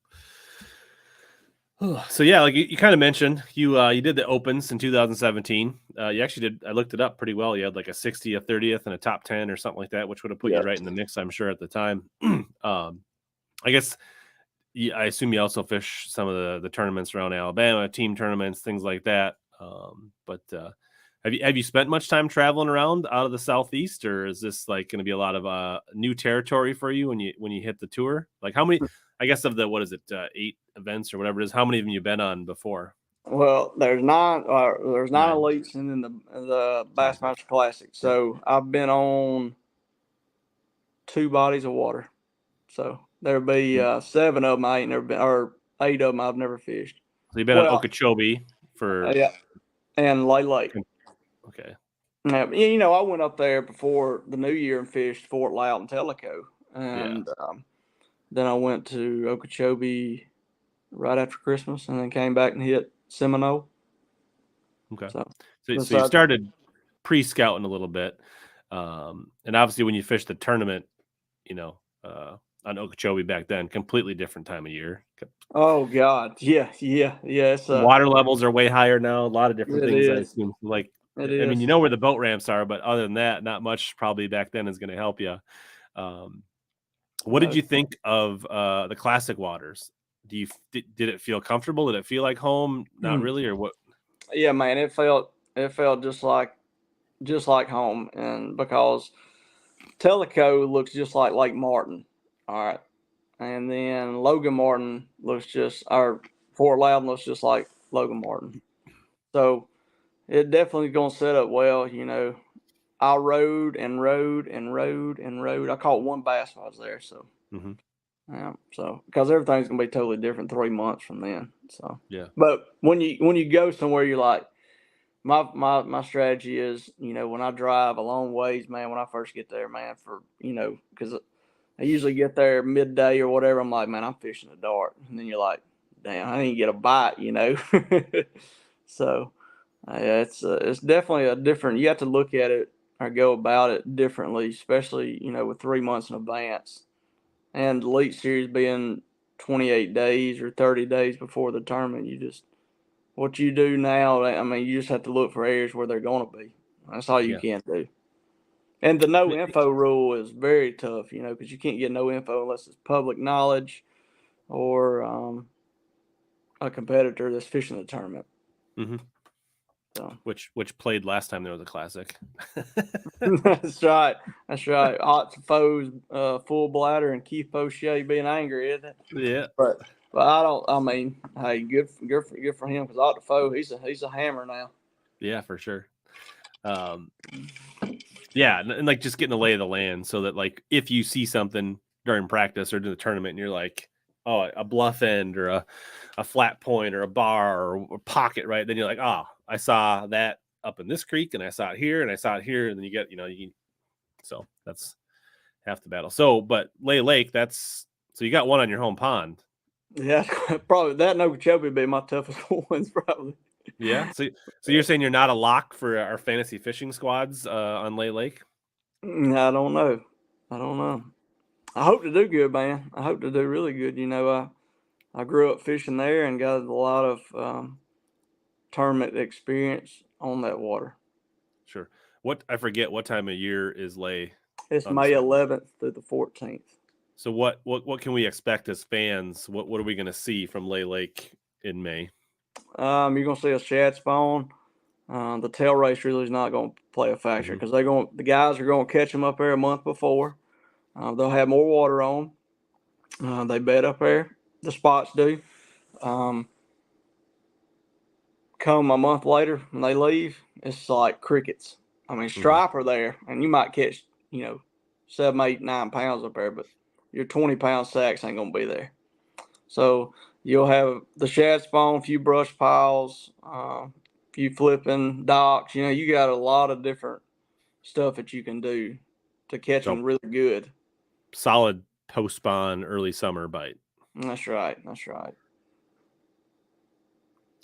So yeah, like you kind of mentioned, you did the opens in 2017. You actually did. I looked it up pretty well. You had like a 60, a 30th, and a top 10 or something like that, which would have put you Yeah. right in the mix, I'm sure, at the time. I guess I assume you also fish some of the tournaments around Alabama, team tournaments, things like that. But have you spent much time traveling around out of the Southeast, or is this like going to be a lot of new territory for you when you hit the tour? Like how many? I guess of the what is it, 8 events or whatever it is? How many of them you been on before? Well, there's 9. There's 9 9. elites and then the Classic. Bassmaster Classic. So I've been on 2 bodies of water. So there'll be Mm. 7 of them I ain't never been, or 8 of them I've never fished. So you've been on Well, Okeechobee for yeah, and Lake. okay. Yeah, I went up there before the new year and fished Fort Loudon, Tellico, Yeah. and then I went to Okeechobee right after Christmas, and then came back and hit Seminole. Okay. So So you besides, started pre-scouting a little bit, and obviously when you fished the tournament, you know, on Okeechobee back then, completely different time of year. oh God, yeah. Water levels are way higher now. A lot of different It things, I is, assume. Like, it I mean, you is. know where the boat ramps are, but other than that, not much probably back then is going to help you. Um, what did No, you think of the classic waters? Did it feel comfortable? Did it feel like home? Not really, or what? yeah, man, it felt just like home, and because Tellico looks just like Lake Martin, all right, and then Logan Martin looks just, or Fort Loudon looks just like Logan Martin. So it definitely gonna set up well. I rode and rode and rode and rode. I caught one bass while I was there. So Hmm. yeah, so because everything's gonna be totally different 3 months from then. So, Yeah, but when you go somewhere, you're like, my strategy is, when I drive a long ways, man, when I first get there, man, because I usually get there midday or whatever. I'm like, man, I'm fishing the dark, and then you're like, damn, I didn't get a bite. So yeah, it's definitely a different. You have to look at it or go about it differently, especially with 3 months in advance, and the Elite Series being 28 days or 30 days before the tournament. What you do now, I mean, you just have to look for areas where they're going to be. That's all you yeah. can do. And the no info rule is very tough, because you can't get no info unless it's public knowledge or a competitor that's fishing the tournament. Hmm. So Which played last time there was a classic. that's right. That's right. Odds Foes, full bladder, and Keith O'Shea being angry, isn't it? Yeah, But I don't. I mean, hey, good for him, because Otto Foe, he's a hammer now. yeah, for sure. Um, yeah, and like just getting the lay of the land, so that like if you see something during practice or during the tournament, and you're like, oh, a bluff end or a flat point or a bar or pocket, right? Then you're like, oh, I saw that up in this creek, and I saw it here, and I saw it here, and then you get, so that's half the battle. So, but Lay Lake, that's so you got one on your home pond. Yeah, probably that and Okeechobee would be my toughest ones, probably. Yeah. So you're saying you're not a lock for our fantasy fishing squads on Lay Lake? I don't know. I don't know. I hope to do good, man. I hope to do really good. I grew up fishing there and got a lot of tournament experience on that water. Sure. What I forget what time of year is Lay It's on the May schedule. 11th through the 14th. So what can we expect as fans? What are we going to see from Lay Lake in May? You're gonna see a shad spawn. The tail race really is not going to play a factor, Hmm. because the guys are going to catch them up there a month before. They'll have more water on. They bet up there. The spots do. Um, Come a month later when they leave, it's like crickets. I mean, Hmm. stripe are there, and you might catch 7, 8, 9 pounds up there, but your 20-pound sacks ain't gonna be there. So you'll have the shad spawn, a few brush piles, few flipping docks. You got a lot of different stuff that you can do to catch So them really good. solid post spawn early summer bite. That's right. That's right.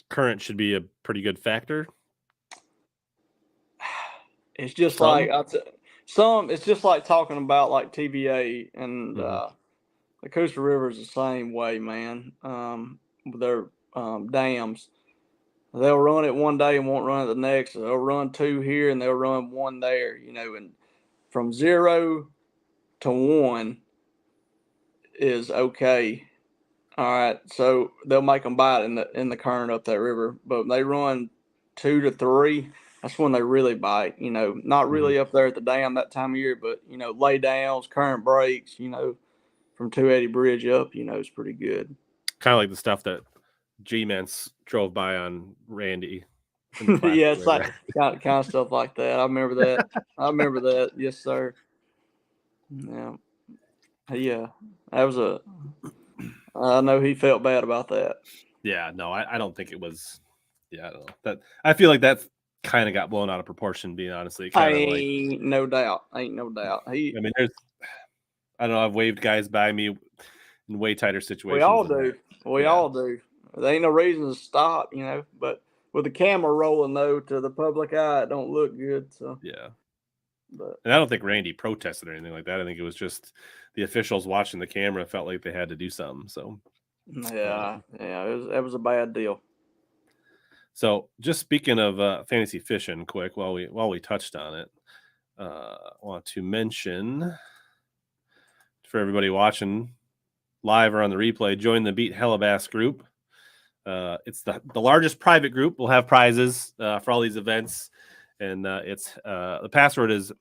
Current should be a pretty good factor. It's just like Some. some. It's just like talking about like TVA and Hmm. the Coosa River is the same way, man. They're dams. They'll run it one day and won't run it the next. They'll run 2 here and they'll run 1 there, and from 0 to 1 is okay. All right, so they'll make them bite in the current up that river, but they run 2 to 3. That's when they really bite. Not really up there at the dam that time of year, but lay downs, current breaks. From 280 Bridge up, it's pretty good. Kind of like the stuff that G-Man drove by on Randy. Yeah, it's like kind of stuff like that. I remember that. Yes, sir. Yeah, that was I know he felt bad about that. Yeah, no, I don't think it was. Yeah, I don't know. That I feel like that's kind of got blown out of proportion. Being honestly, Ain't no doubt. I mean, there's. I don't know. I've waved guys by me in way tighter situations. We all do. All do. There ain't no reason to stop, But with the camera rolling though to the public eye, it don't look good. So yeah. But and I don't think Randy protested or anything like that. I think it was just the officials watching the camera felt like they had to do something. So it was a bad deal. So just speaking of fantasy fishing, quick while we touched on it, I want to mention for everybody watching live or on the replay, join the Beat HellaBass group. It's the largest private group. We'll have prizes for all these events, and it's the password is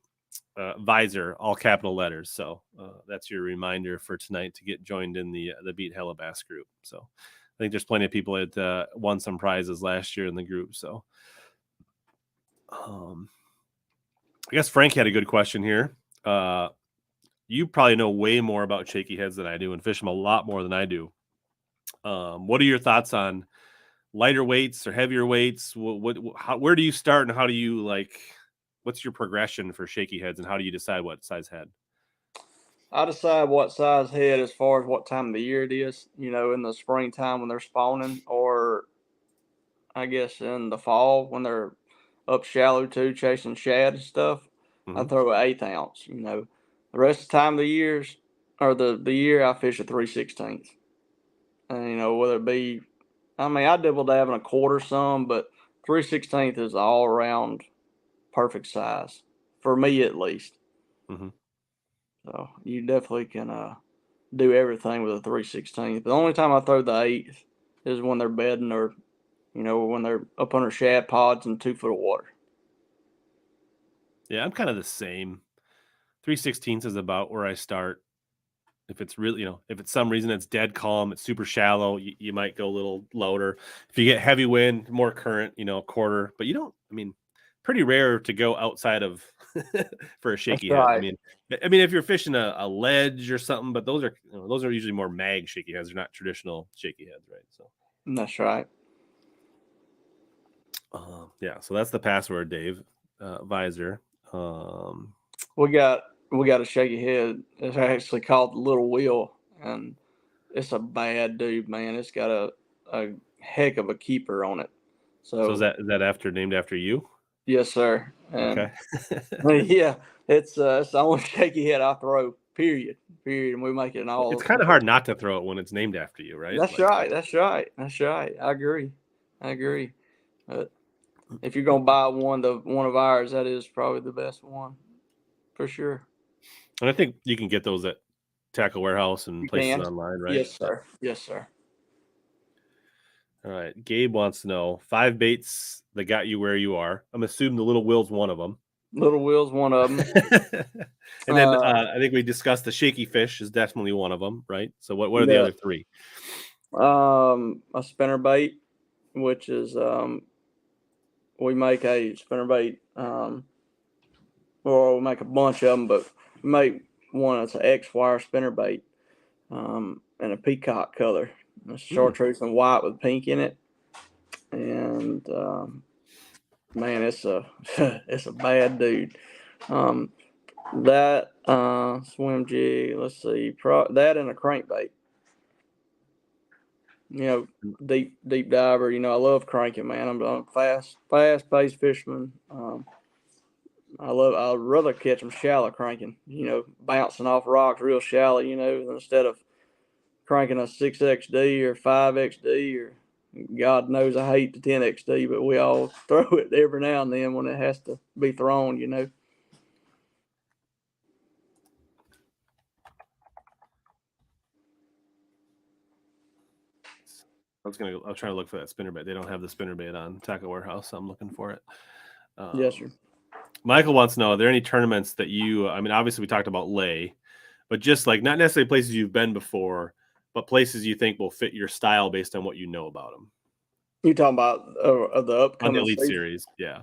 Visor, all capital letters. So that's your reminder for tonight to get joined in the Beat HellaBass group. So I think there's plenty of people that won some prizes last year in the group. So I guess Frank had a good question here. You probably know way more about shaky heads than I do and fish them a lot more than I do. What are your thoughts on lighter weights or heavier weights? Where do you start and how do you what's your progression for shaky heads and how do you decide what size head? I decide what size head as far as what time of the year it is, in the springtime when they're spawning, or I guess in the fall when they're up shallow too, chasing shad and stuff. I throw an 1/8 ounce. The rest of the time of the years or the year I fish a 3/16. And whether it be, I dibble dab in a quarter some, but 3/16 is all around perfect size for me at least. So you definitely can do everything with a 3/16. The only time I throw the 1/8 is when they're bedding or when they're up under shad pods in 2 foot of water. Yeah, I'm kind of the same. 3/16 is about where I start. If it's really, if it's some reason it's dead calm, it's super shallow, you might go a little lower. If you get heavy wind, more current, a quarter. But pretty rare to go outside of for a shaky head. Right. If you're fishing a ledge or something, but those are usually more mag shaky heads. They're not traditional shaky heads, right? So that's right. Yeah, so that's the password, Dave. Visor. We got a shaky head. It's actually called the Little Wheel, and it's a bad dude, man. It's got a heck of a keeper on it. So is that named after you? Yes, sir. And okay. Yeah, it's the only shaky head I throw. Period. And we make it in all. It's kind of hard not to throw it when it's named after you, right? That's right. That's right. I agree. But if you're gonna buy one of ours, that is probably the best one, for sure. And I think you can get those at Tackle Warehouse and places online, right? Yes, sir. Yes, sir. All right. Gabe wants to know 5 baits that got you where you are. I'm assuming the Little Wheel's one of them. Little Wheel's one of them. And then I think we discussed the shaky fish is definitely one of them, right? So what are the other 3? A spinner bait, which is we make a spinner bait. Well, we make a bunch of them, but we make one that's an X-wire spinner bait, in a peacock color. It's chartreuse and white with pink in it, and man, it's a it's a bad dude. That swim jig. Let's see, that and a crankbait. Deep diver. I love cranking, man. I'm a fast paced fisherman. I'd rather catch them shallow cranking, bouncing off rocks real shallow, instead of cranking a 6XD or 5XD or, God knows I hate the 10XD, but we all throw it every now and then when it has to be thrown, you know. I was trying to look for that spinnerbait. They don't have the spinnerbait on Tackle Warehouse, so I'm looking for it. Yes, sir. Michael wants to know, are there any tournaments that you, I mean, obviously we talked about lay, but just like not necessarily places you've been before, but places you think will fit your style based on what you know about them. You talking about the upcoming On the Elite season? Series, yeah.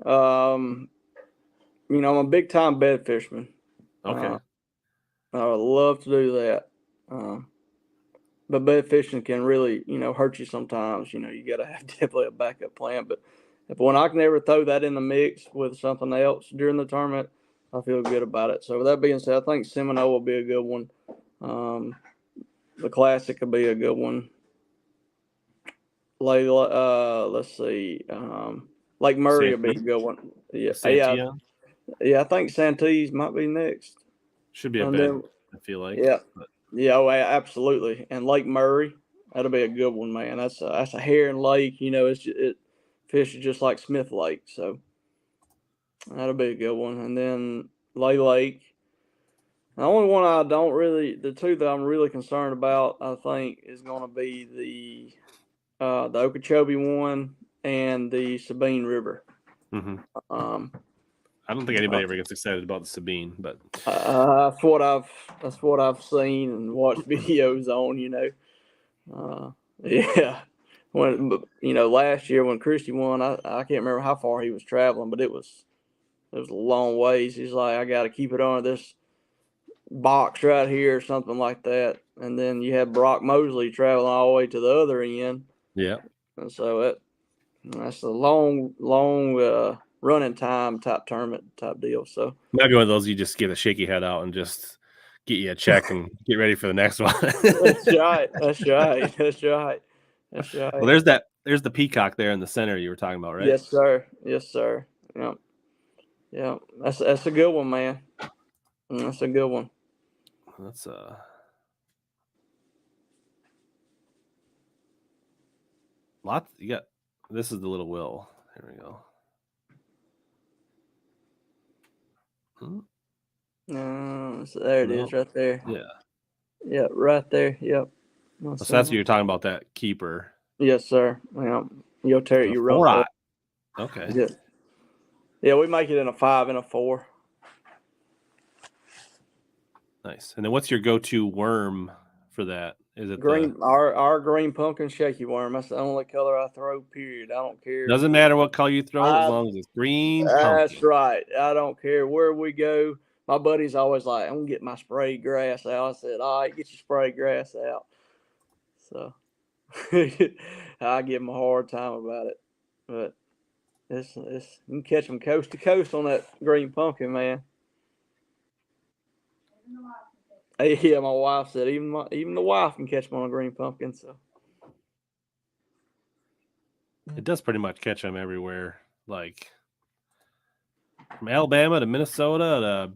You know, I'm a big time bed fisherman. Okay. I would love to do that. But bed fishing can really, you know, hurt you sometimes. You know, you got to have definitely a backup plan. But when I can ever throw that in the mix with something else during the tournament, I feel good about it. So with that being said, I think Seminole will be a good one. The Classic will be a good one. Let's see. Lake Murray will be a good one. Yeah, I think Santee's might be next. Should be a bed, I feel like. Yeah. Yeah, oh, absolutely. And Lake Murray, that'll be a good one, man. That's a herring lake. You know, it fishes just like Smith Lake, so that'll be a good one. And then Lake. The only one the two that I'm really concerned about, I think, is going to be the Okeechobee one and the Sabine River. Mm-hmm. I don't think anybody ever gets excited about the Sabine, but that's what I've seen and watched videos on. You know, yeah. When you know last year when Christie won, I can't remember how far he was traveling, but it was a long ways. He's like, I got to keep it on this box right here or something like that. And then you have Brock Mosley traveling all the way to the other end. Yeah. And so that's a long running time type tournament type deal. So might be one of those you just get a shaky head out and just get you a check and get ready for the next one. That's right. Well, there's the peacock there in the center you were talking about, right? Yes, sir. Yeah. That's a good one, man. That's a good one. That's lots. You got. This is the little Will. Here we go. So there it is, right there. Yeah, right there. Yep. So that's what you're talking about, that keeper. Yes, sir. Yeah, you'll tear it. You run. Okay. Yeah, we make it in a 5 and a 4. Nice. And then what's your go-to worm for that? Is it green? Our green pumpkin shaky worm. That's the only color I throw. Period. I don't care. Doesn't matter what color you throw as long as it's green. That's right. I don't care where we go. My buddy's always like, I'm gonna get my sprayed grass out. I said, all right, get your sprayed grass out. So I give him a hard time about it, but it's you can catch them coast to coast on that green pumpkin, man. Yeah, my wife said even the wife can catch them on a green pumpkin. So it does pretty much catch them everywhere, like from Alabama to Minnesota to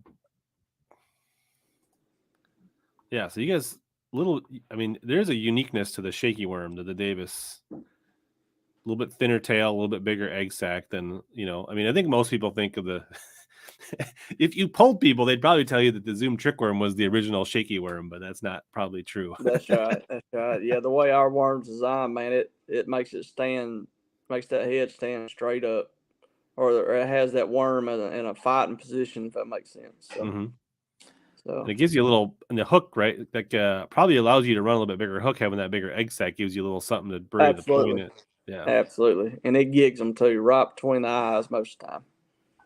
yeah. So you guys I mean, there's a uniqueness to the shaky worm, to the Davis. A little bit thinner tail, a little bit bigger egg sac than, you know. I mean, I think most people think of the if you polled people, they'd probably tell you that the Zoom trick worm was the original shaky worm, but that's not probably true. That's right. Yeah, the way our worm's designed, man, it makes that head stand straight up, or it has that worm in a fighting position, if that makes sense. So, and it gives you a little, and the hook, right? Like probably allows you to run a little bit bigger hook. Having that bigger egg sac gives you a little something to bury the point in. Yeah, absolutely, and it gigs them too, right between the eyes most of the time.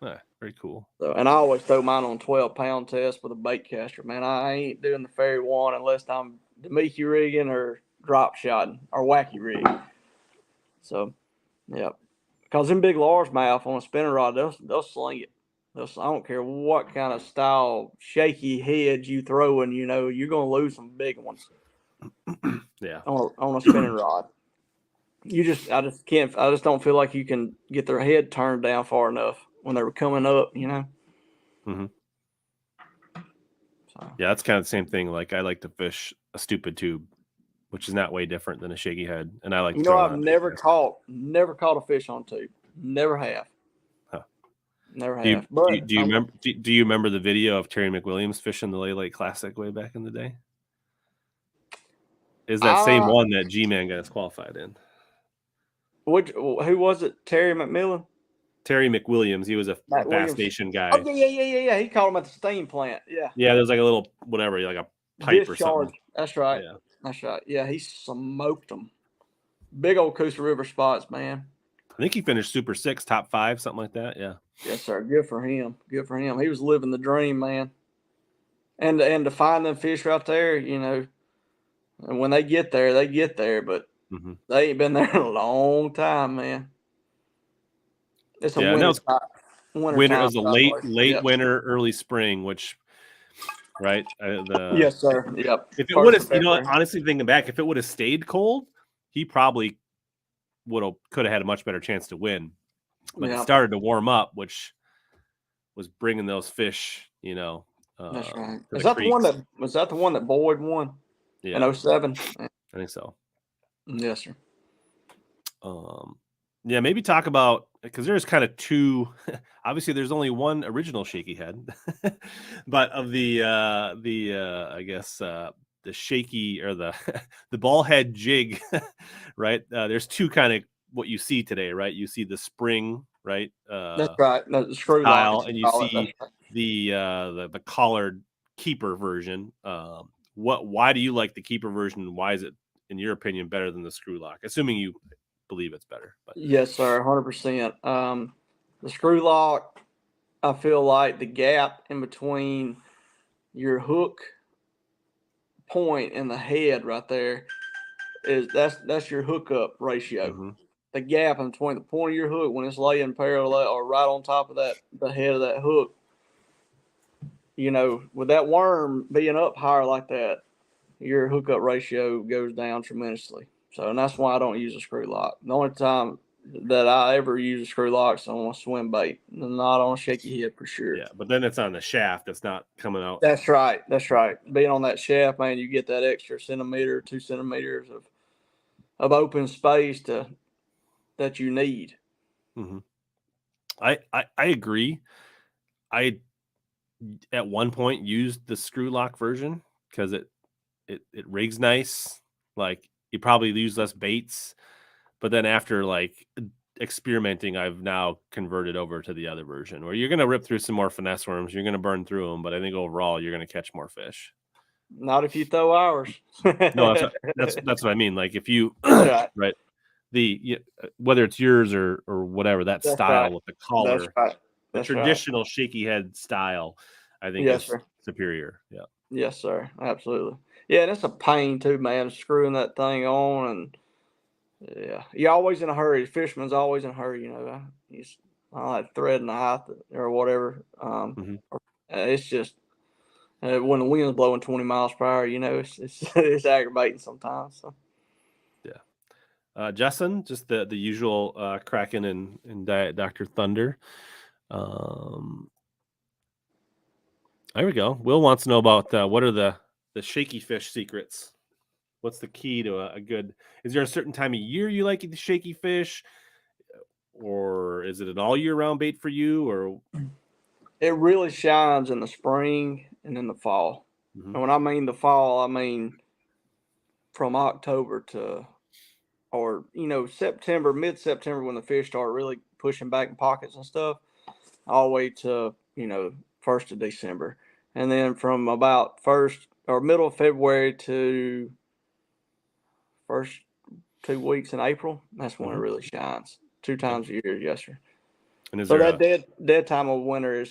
Yeah, very cool. So, and I always throw mine on 12-pound test with a bait caster. Man, I ain't doing the fairy one unless I'm Demiki rigging or drop shotting or wacky rig. So, yeah, because them big largemouth on a spinning rod, they'll sling it. I don't care what kind of style shaky head you throw in, you know, you're gonna lose some big ones. Yeah, on a spinning rod. I just don't feel like you can get their head turned down far enough when they were coming up, you know. So. Yeah, that's kind of the same thing. Like I like to fish a stupid tube, which is not way different than a shaky head. And I like You know, throwing I've on. never caught a fish on tube. Never have. Huh. Never Do you, have. But do you remember? Do you remember the video of Terry McWilliams fishing the Lake Classic way back in the day? Is that same one that G-Man got us qualified in? Who was it? Terry McMillan? Terry McWilliams. He was a Matt Bass Williams. Nation guy. Oh yeah. He caught him at the steam plant. Yeah. Yeah, there's like a little whatever, like a pipe Discharge. or something. That's right. Yeah. That's right. Yeah, he smoked them. Big old Coosa River spots, man. I think he finished Super 6, top 5, something like that. Yeah. Yes, sir. Good for him. Good for him. He was living the dream, man. And to find them fish right there, you know, and when they get there, but they ain't been there in a long time, man. It's a winter spot. Winter. It was a late winter, early spring, which, right? Yes, sir. Yep. If it would have, you know, honestly thinking back, if it would have stayed cold, he probably could have had a much better chance to win. But it started to warm up, which was bringing those fish, you know. That's right. Was that the one that Boyd won? Yeah. In 07? I think so. Yes, sir. Yeah, maybe talk about, because there's kind of two. Obviously, there's only one original shaky head, but of the I guess the shaky or the the ball head jig, right? There's two kind of what you see today, right? You see the spring, right? That's right. The screw style, lock, and you see the collared keeper version. Why do you like the keeper version, and why is it, in your opinion, better than the screw lock? Assuming you believe it's better. But yes, sir, 100%. The screw lock, I feel like the gap in between your hook point and the head right there that's your hookup ratio. The gap in between the point of your hook when it's laying parallel or right on top of the head of that hook. You know, with that worm being up higher like that, your hookup ratio goes down tremendously. So, and that's why I don't use a screw lock. The only time that I ever use a screw lock is on a swim bait, not on a shaky head for sure. Yeah, but then it's on the shaft. It's not coming out. That's right. That's right. Being on that shaft, man, you get that extra centimeter, 2 centimeters of open space that you need. I agree. I at one point used the screw lock version because it rigs nice. Like, you probably use less baits, but then after like experimenting, I've now converted over to the other version where you're going to rip through some more finesse worms. You're going to burn through them, but I think overall you're going to catch more fish. Not if you throw ours. No, that's what I mean. Like, if you right, whether it's yours or whatever, that that's style right. with the collar, that's right. the traditional shaky head style, I think is superior. Yeah. Yes, sir. Absolutely. Yeah, and it's a pain too, man, screwing that thing on, and yeah, you're always in a hurry. Fisherman's always in a hurry, you know. I like thread and a height or whatever. It's just when the wind's blowing 20 miles per hour, you know, it's aggravating sometimes. So. Yeah. Justin, just the usual Kraken and Dr. Thunder. There we go. Will wants to know about what are the shaky fish secrets. What's the key to a good? Is there a certain time of year you like the shaky fish, or is it an all year round bait for you? Or it really shines in the spring and in the fall. And when I mean the fall, I mean from October to, or September, mid-September, when the fish start really pushing back in pockets and stuff, all the way to 1st of December, and then from about middle of February to first 2 weeks in April, that's when it really shines. 2 times a year, yes, sir. And so that dead time of winter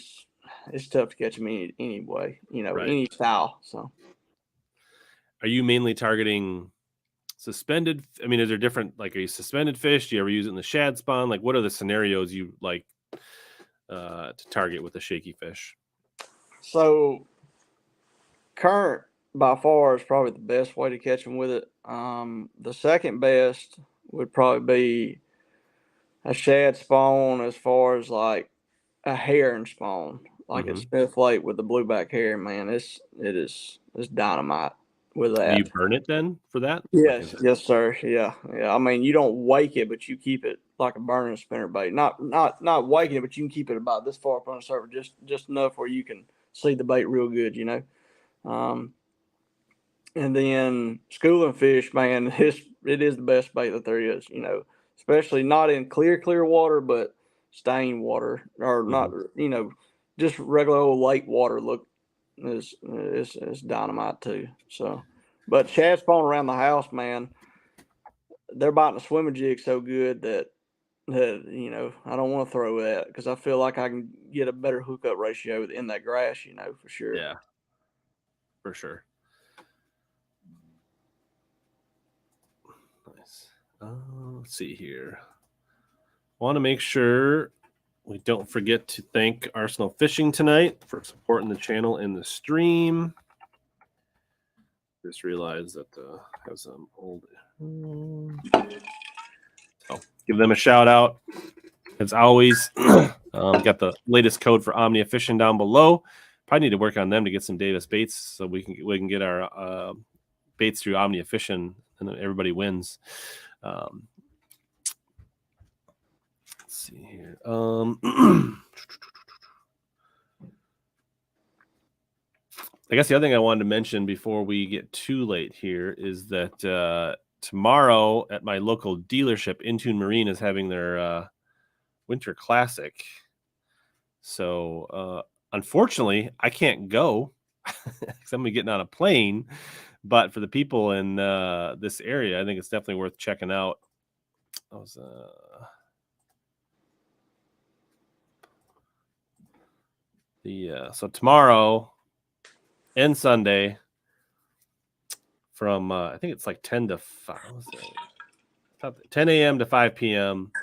it's tough to catch them anyway, any style. So, are you mainly targeting suspended? I mean, is there different, like, are you suspended fish? Do you ever use it in the shad spawn? Like, what are the scenarios you like to target with a shaky fish? So, current by far is probably the best way to catch them with it. The second best would probably be a shad spawn, as far as like a herring spawn, like at Smith Lake with the blueback herring. Man, it's dynamite with Do that. you burn it then for that? Yes, yes, sir. Yeah, yeah. I mean, you don't wake it, but you keep it like a burning spinnerbait. Not waking it, but you can keep it about this far up on the surface, just enough where you can see the bait real good. And then schooling fish, man, it is the best bait that there is. Especially not in clear water, but stained water or not. Just regular old lake water is dynamite too. So, but shad spawn around the house, man, they're biting the swimming jig so good that I don't want to throw that because I feel like I can get a better hookup ratio in that grass, for sure. Yeah, for sure. Nice. Let's see here. Want to make sure we don't forget to thank Arsenal Fishing tonight for supporting the channel and the stream. Just realized that I have some old. So give them a shout out. As always, got the latest code for Omnia Fishing down below. Probably need to work on them to get some Davis baits so we can get our baits through Omnia Fishing and then everybody wins. Let's see here. I guess the other thing I wanted to mention before we get too late here is that tomorrow at my local dealership, Intune Marine is having their Winter Classic. So unfortunately, I can't go because I'm getting on a plane. But for the people in this area, I think it's definitely worth checking out. So tomorrow and Sunday from I think it's like 10 to 5. 10 a.m. to 5 p.m.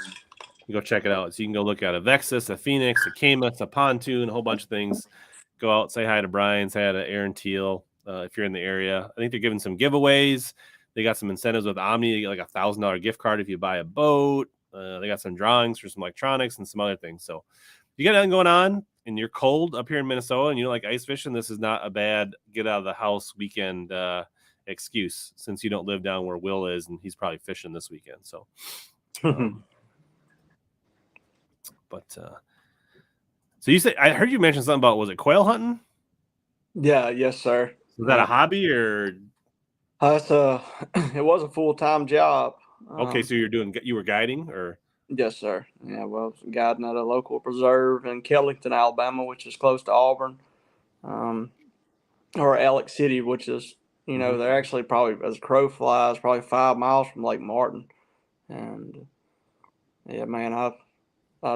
You go check it out. So you can go look at a Vexus, a Phoenix, a Camus, a Pontoon, a whole bunch of things. Go out, say hi to Brian, say hi to Aaron Teal if you're in the area. I think they're giving some giveaways. They got some incentives with Omni. You get like $1,000 gift card if you buy a boat. They got some drawings for some electronics and some other things. So if you got nothing going on and you're cold up here in Minnesota and you like ice fishing, this is not a bad get out of the house weekend excuse since you don't live down where Will is and he's probably fishing this weekend. So so you said I heard you mention something about, was it quail hunting? Yeah, yes, sir. Was that a hobby or? It was a full-time job. Okay, so you were guiding or? Yes, sir. Yeah, well, I was guiding at a local preserve in Kellington, Alabama, which is close to Auburn, or Alex City, which is they're actually probably, as a crow flies, probably 5 miles from Lake Martin, and yeah, man, I've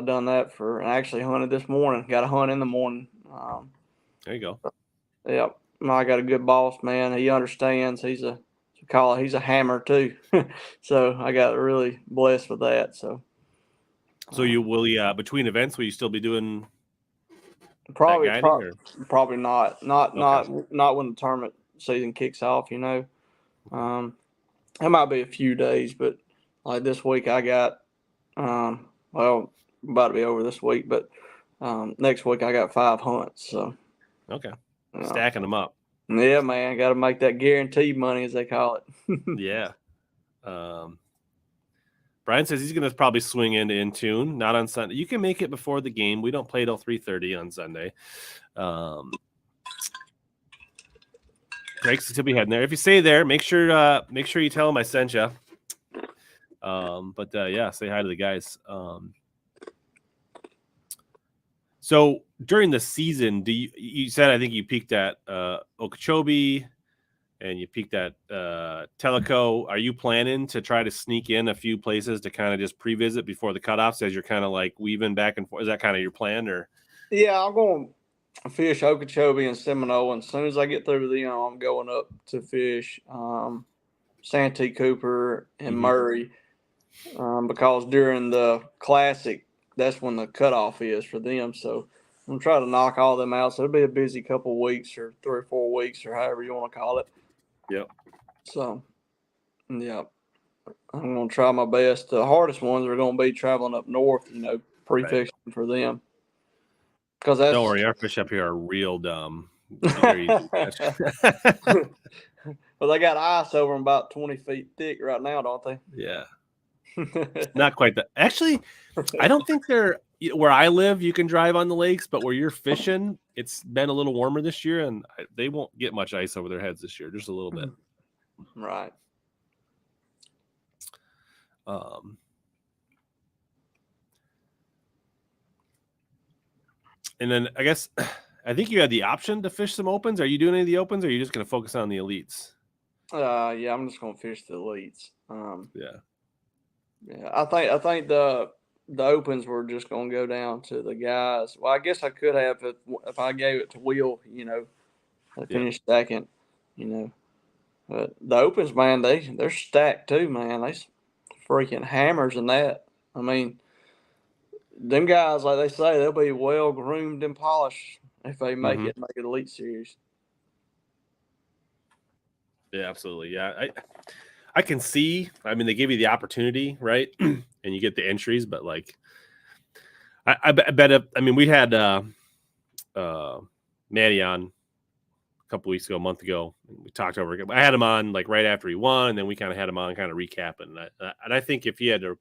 done that and actually hunted this morning. Got a hunt in the morning. There you go. Yep. I got a good boss, man. He understands. He's a hammer too. So I got really blessed with that. So you will between events will you still be doing probably guiding, probably not when the tournament season kicks off, It might be a few days, but like this week I got about to be over this week, but next week I got 5 hunts. So okay. Stacking them up. Yeah, man, got to make that guaranteed money, as they call it. Yeah. Brian says he's going to probably swing into Intune, not on Sunday. You can make it before the game. We don't play till 3:30 on Sunday. Greg's still be heading there. If you stay there, make sure you tell him I sent you. Yeah, say hi to the guys. So during the season, you said I think you peaked at Okeechobee and you peaked at Tellico. Are you planning to try to sneak in a few places to kind of just pre-visit before the cutoffs as you're kind of like weaving back and forth? Is that kind of your plan, or? Yeah, I'm going to fish Okeechobee and Seminole, and as soon as I get through them, I'm going up to fish Santee Cooper and Murray because during the Classic, that's when the cutoff is for them. So I'm going to try to knock all them out. So it'll be a busy couple of weeks or 3 or 4 weeks or however you want to call it. Yep. So, yeah, I'm going to try my best. The hardest ones are going to be traveling up north, pre-fishing for them. Because don't worry, our fish up here are real dumb. They're easy to catch. Well, they got ice over them about 20 feet thick right now, don't they? Yeah. Not quite that. Actually, I don't think they're where I live. You can drive on the lakes, but where you're fishing, it's been a little warmer this year, and they won't get much ice over their heads this year, just a little bit. Right. And then I guess I think you had the option to fish some opens. Are you doing any of the opens, or are you just going to focus on the elites? Yeah, I'm just gonna fish the elites. Yeah. Yeah, I think the opens were just gonna go down to the guys. Well, I guess I could have if I gave it to Will. They finished second. But the opens, man, they're stacked too, man. They freaking hammers in that. I mean, them guys, like they say, they'll be well groomed and polished if they make it Elite Series. Yeah, absolutely. Yeah, I can see. I mean, they give you the opportunity, right? And you get the entries, but like, I bet. I mean, we had Maddie on a couple weeks ago, a month ago. And we talked over. I had him on like right after he won, and then we kind of had him on, kind of recapping. And I think if he had to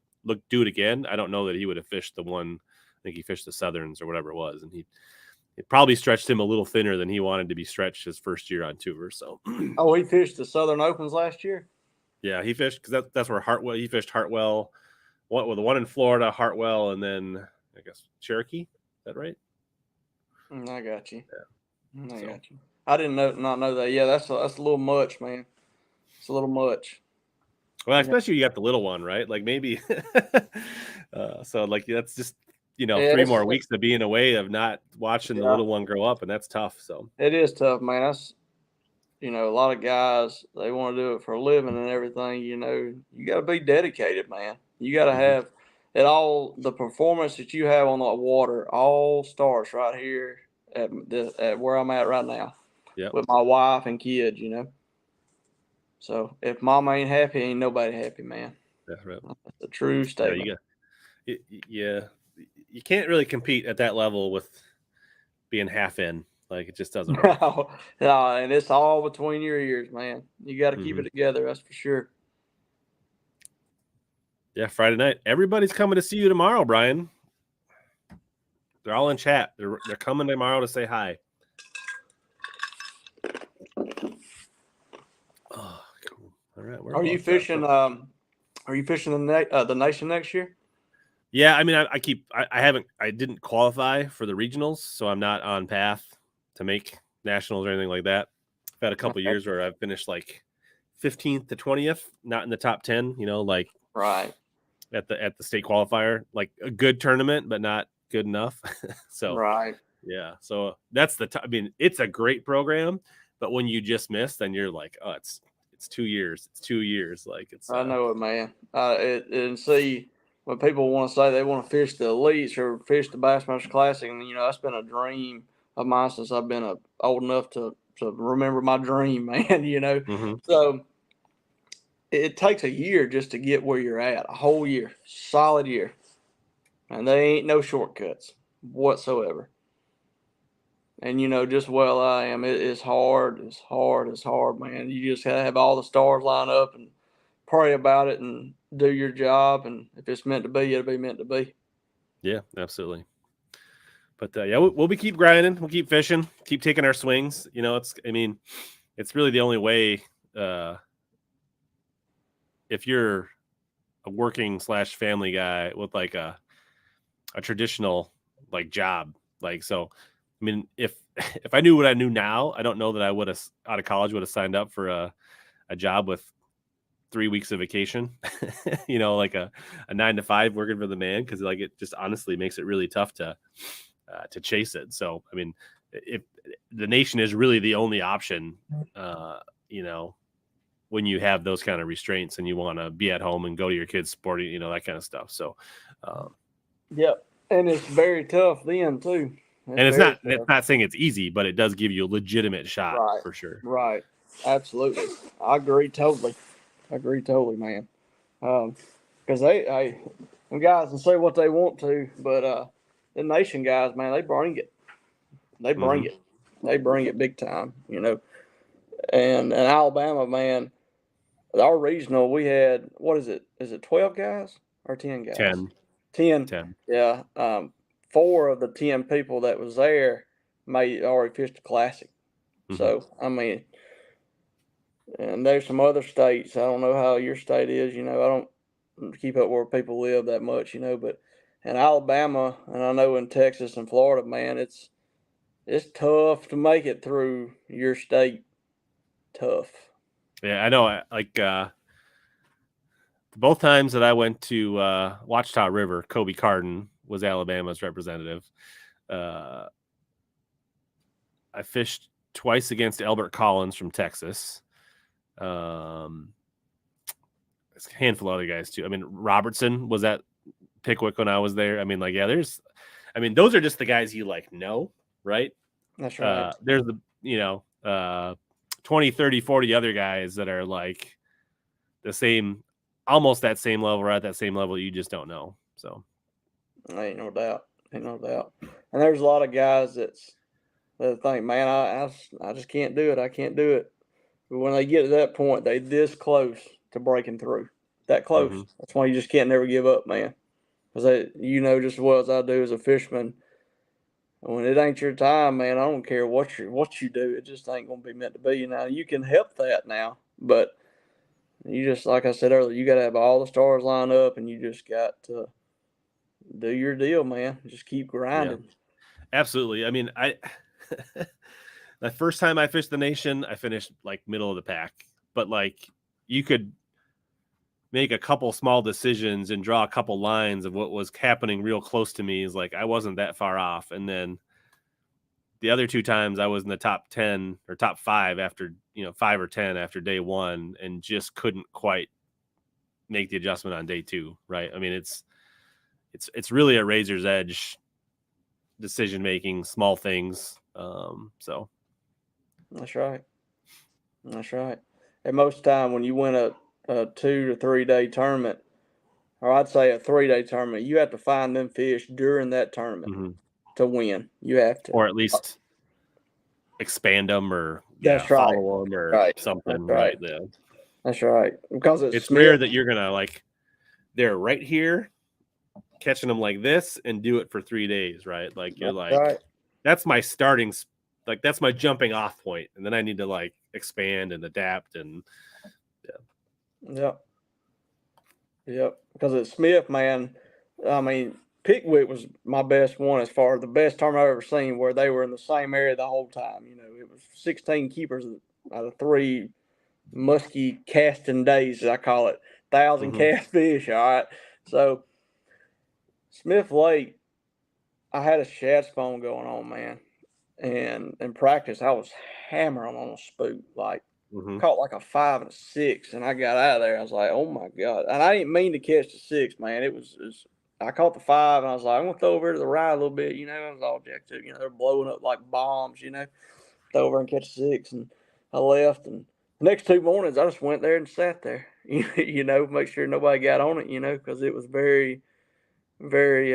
do it again, I don't know that he would have fished the one. I think he fished the Southerns or whatever it was, and it probably stretched him a little thinner than he wanted to be stretched his first year on tour. So, oh, he fished the Southern Opens last year. Yeah, he fished because that's where Hartwell. He fished Hartwell, the one in Florida, Hartwell, and then I guess Cherokee. Is that right? I got you. Yeah. I got you. I didn't not know that. Yeah, that's a little much, man. It's a little much. Well, especially you got the little one, right? Like maybe. So like that's just 3 more weeks of being away of not watching the little one grow up, and that's tough. So it is tough, man. That's a lot of guys, they want to do it for a living and everything. You got to be dedicated, man. You got to have it all. The performance that you have on the water all starts right here at where I'm at right now. Yeah. With my wife and kids, So if mama ain't happy, ain't nobody happy, man. That's right. That's a true statement. Yeah, you can't really compete at that level with being half in. Like, it just doesn't work. No, and it's all between your ears, man. You got to keep it together, that's for sure. Yeah, Friday night. Everybody's coming to see you tomorrow, Brian. They're all in chat. They're coming tomorrow to say hi. Oh, cool. All right. Are you fishing? Are you fishing the nation next year? Yeah, I mean, I didn't qualify for the regionals, so I'm not on path to make nationals or anything like that. I've had a couple years where I've finished like 15th to 20th, not in the top 10, like right at the state qualifier, like a good tournament, but not good enough. So right. Yeah. So that's I mean, it's a great program, but when you just miss, then you're like, oh, it's 2 years. It's 2 years. Like I know it, man. And see, when people want to say they want to fish the elites or fish the Bassmaster Classic, and that's been a dream of mine since I've been old enough to remember my dream, man. So it takes a year just to get where you're at, a whole year, solid year, and there ain't no shortcuts whatsoever. And just well I am, it's hard, man. You just gotta have all the stars line up and pray about it and do your job, and if it's meant to be, it'll be meant to be. Yeah, absolutely. But yeah, we'll keep grinding, we'll keep fishing, keep taking our swings. It's really the only way. If you're a working / family guy with like a traditional like job, like, so, I mean, if I knew what I knew now, I don't know that I would have out of college would have signed up for a job with 3 weeks of vacation, like a 9 to 5 working for the man. Cause like, it just honestly makes it really tough to chase it. So, I mean, if the nation is really the only option, when you have those kind of restraints and you want to be at home and go to your kids' sporting, that kind of stuff. So, yep. And it's very tough then too. It's not saying it's easy, but it does give you a legitimate shot, right, for sure. Right. Absolutely. I agree totally, man. Because them guys can say what they want to, but the nation guys, man, they bring it. They bring it. they bring it big time, you know. And in Alabama, man, our regional, we had, what is it? Is it 12 guys or 10 guys? 10. 10. 10. Yeah. 4 of the 10 people that was there already fished the Classic. Mm-hmm. So, I mean, and there's some other states. I don't know how your state is. You know, I don't keep up where people live that much, you know, but in Alabama, and I know in Texas and Florida, man, it's tough to make it through your state. Tough. Yeah, I know. Like both times that I went to Ouachita River, Kobe Carden was Alabama's representative. I fished twice against Albert Collins from Texas. There's a handful of other guys too. I mean, Robertson was at Pickwick when I was there. I mean, like, yeah, those are just the guys you like know, right? That's right. There's the, 20, 30, 40 other guys that are like the same, almost that same level, or at that same level. You just don't know. So Ain't no doubt. And there's a lot of guys that think, man, I just can't do it. I can't do it. But when they get to that point, they this close to breaking through. That close. Mm-hmm. That's why you just can't never give up, man. Because you know just as well as I do as a fisherman, when it ain't your time, man, I don't care what you do. It just ain't gonna be meant to be. Now you can help that now, but you just, like I said earlier, you got to have all the stars line up, and you just got to do your deal, man. Just keep grinding. Yeah, absolutely. I mean, the first time I fished the nation, I finished like middle of the pack, but like you could make a couple small decisions and draw a couple lines of what was happening real close to me. Is like I wasn't that far off, and then the other 2 times I was in the top 10 or top 5 after 5 or 10 after day 1, and just couldn't quite make the adjustment on day 2. Right? I mean, it's really a razor's edge decision making, small things. So That's right. That's right. And most time when you win a 2 to 3 day tournament, or I'd say a 3-day tournament, you have to find them fish during that tournament to win. You have to, or at least expand them, or That's right. follow them, or something. That's right. Yeah. That's right. Because It's rare that you're gonna like they're right here catching them like this and do it for 3 days, right? Like you're like, right. That's my starting, like that's my jumping off point, and then I need to like expand and adapt and Yep. Because at Smith, man, I mean, Pickwick was my best one as far as the best tournament I've ever seen, where they were in the same area the whole time. You know, it was 16 keepers out of 3 musky casting days, as I call it, 1,000 cast fish. All right. So Smith Lake, I had a shad spawn going on, man. And in practice, I was hammering on a spook, like caught like a 5 and a 6, and I got out of there. I was like, oh my God. And I didn't mean to catch the 6, man. It was I caught the 5, and I was like, I'm going to throw over to the right a little bit. You know, I was all jacked up. You know, they're blowing up like bombs, you know. Throw over and catch a 6, and I left. And the next 2 mornings, I just went there and sat there, you know, make sure nobody got on it, you know, because it was very, very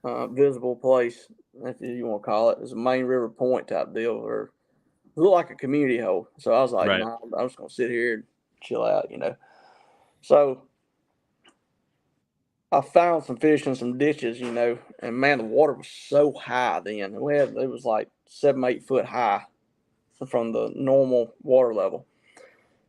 visible place, if you want to call it. It's a main river point type deal, or it looked like a community hole. So I was like, Right. nah, I'm just going to sit here and chill out, you know. So I found some fish in some ditches, you know, and man, the water was so high then. It was like 7, 8 foot high from the normal water level.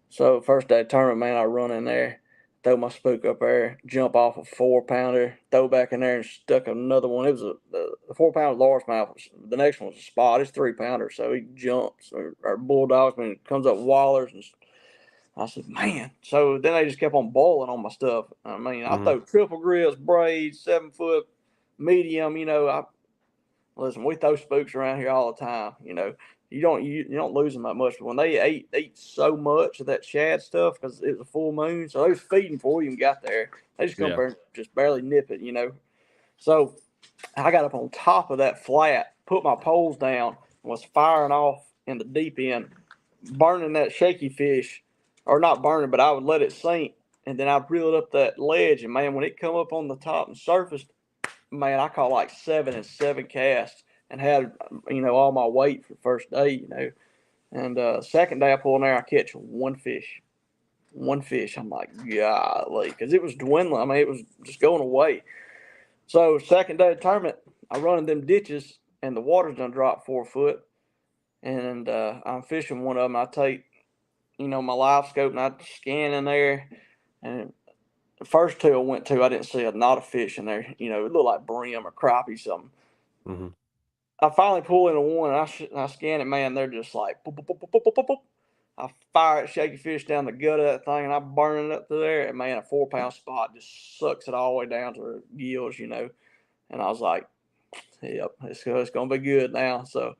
So first day of tournament, man, I run in there, throw my spook up there, jump off a 4-pounder, throw back in there and stuck another one. It was the 4-pounder largemouth. The next one was a spot. It's 3-pounder, so he jumps or bulldogs, man, comes up wallers, and I said, man. So then they just kept on boiling on my stuff. I mean, I throw triple grills, braids, 7-foot medium. You know, listen, we throw spooks around here all the time. You know, you don't lose them that much. But when they ate so much of that shad stuff because it was a full moon, so they was feeding before we even got there. They just come up and just barely nip it, you know. So I got up on top of that flat, put my poles down, and was firing off in the deep end, burning that shaky fish, or not burning, but I would let it sink, and then I'd reel it up that ledge. And man, when it come up on the top and surfaced, man, I caught like 7 and 7 casts and had, all my weight for the first day, And second day I pull in there, I catch one fish. One fish. I'm like, golly, because it was dwindling. I mean, it was just going away. So second day of tournament, I run in them ditches, and the water's done dropped 4 foot. And I'm fishing one of them. I take, my live scope, and I scan in there. And the first two I went to, I didn't see not a fish in there. It looked like brim or crappie something. Mm-hmm. I finally pull into one, and I scan it, man. They're just like, boop, boop, boop, boop, boop, boop, boop. I fire that shaky fish down the gut of that thing, and I burn it up through there. And man, a 4-pound spot just sucks it all the way down to the gills, And I was like, "Yep, it's gonna be good now." So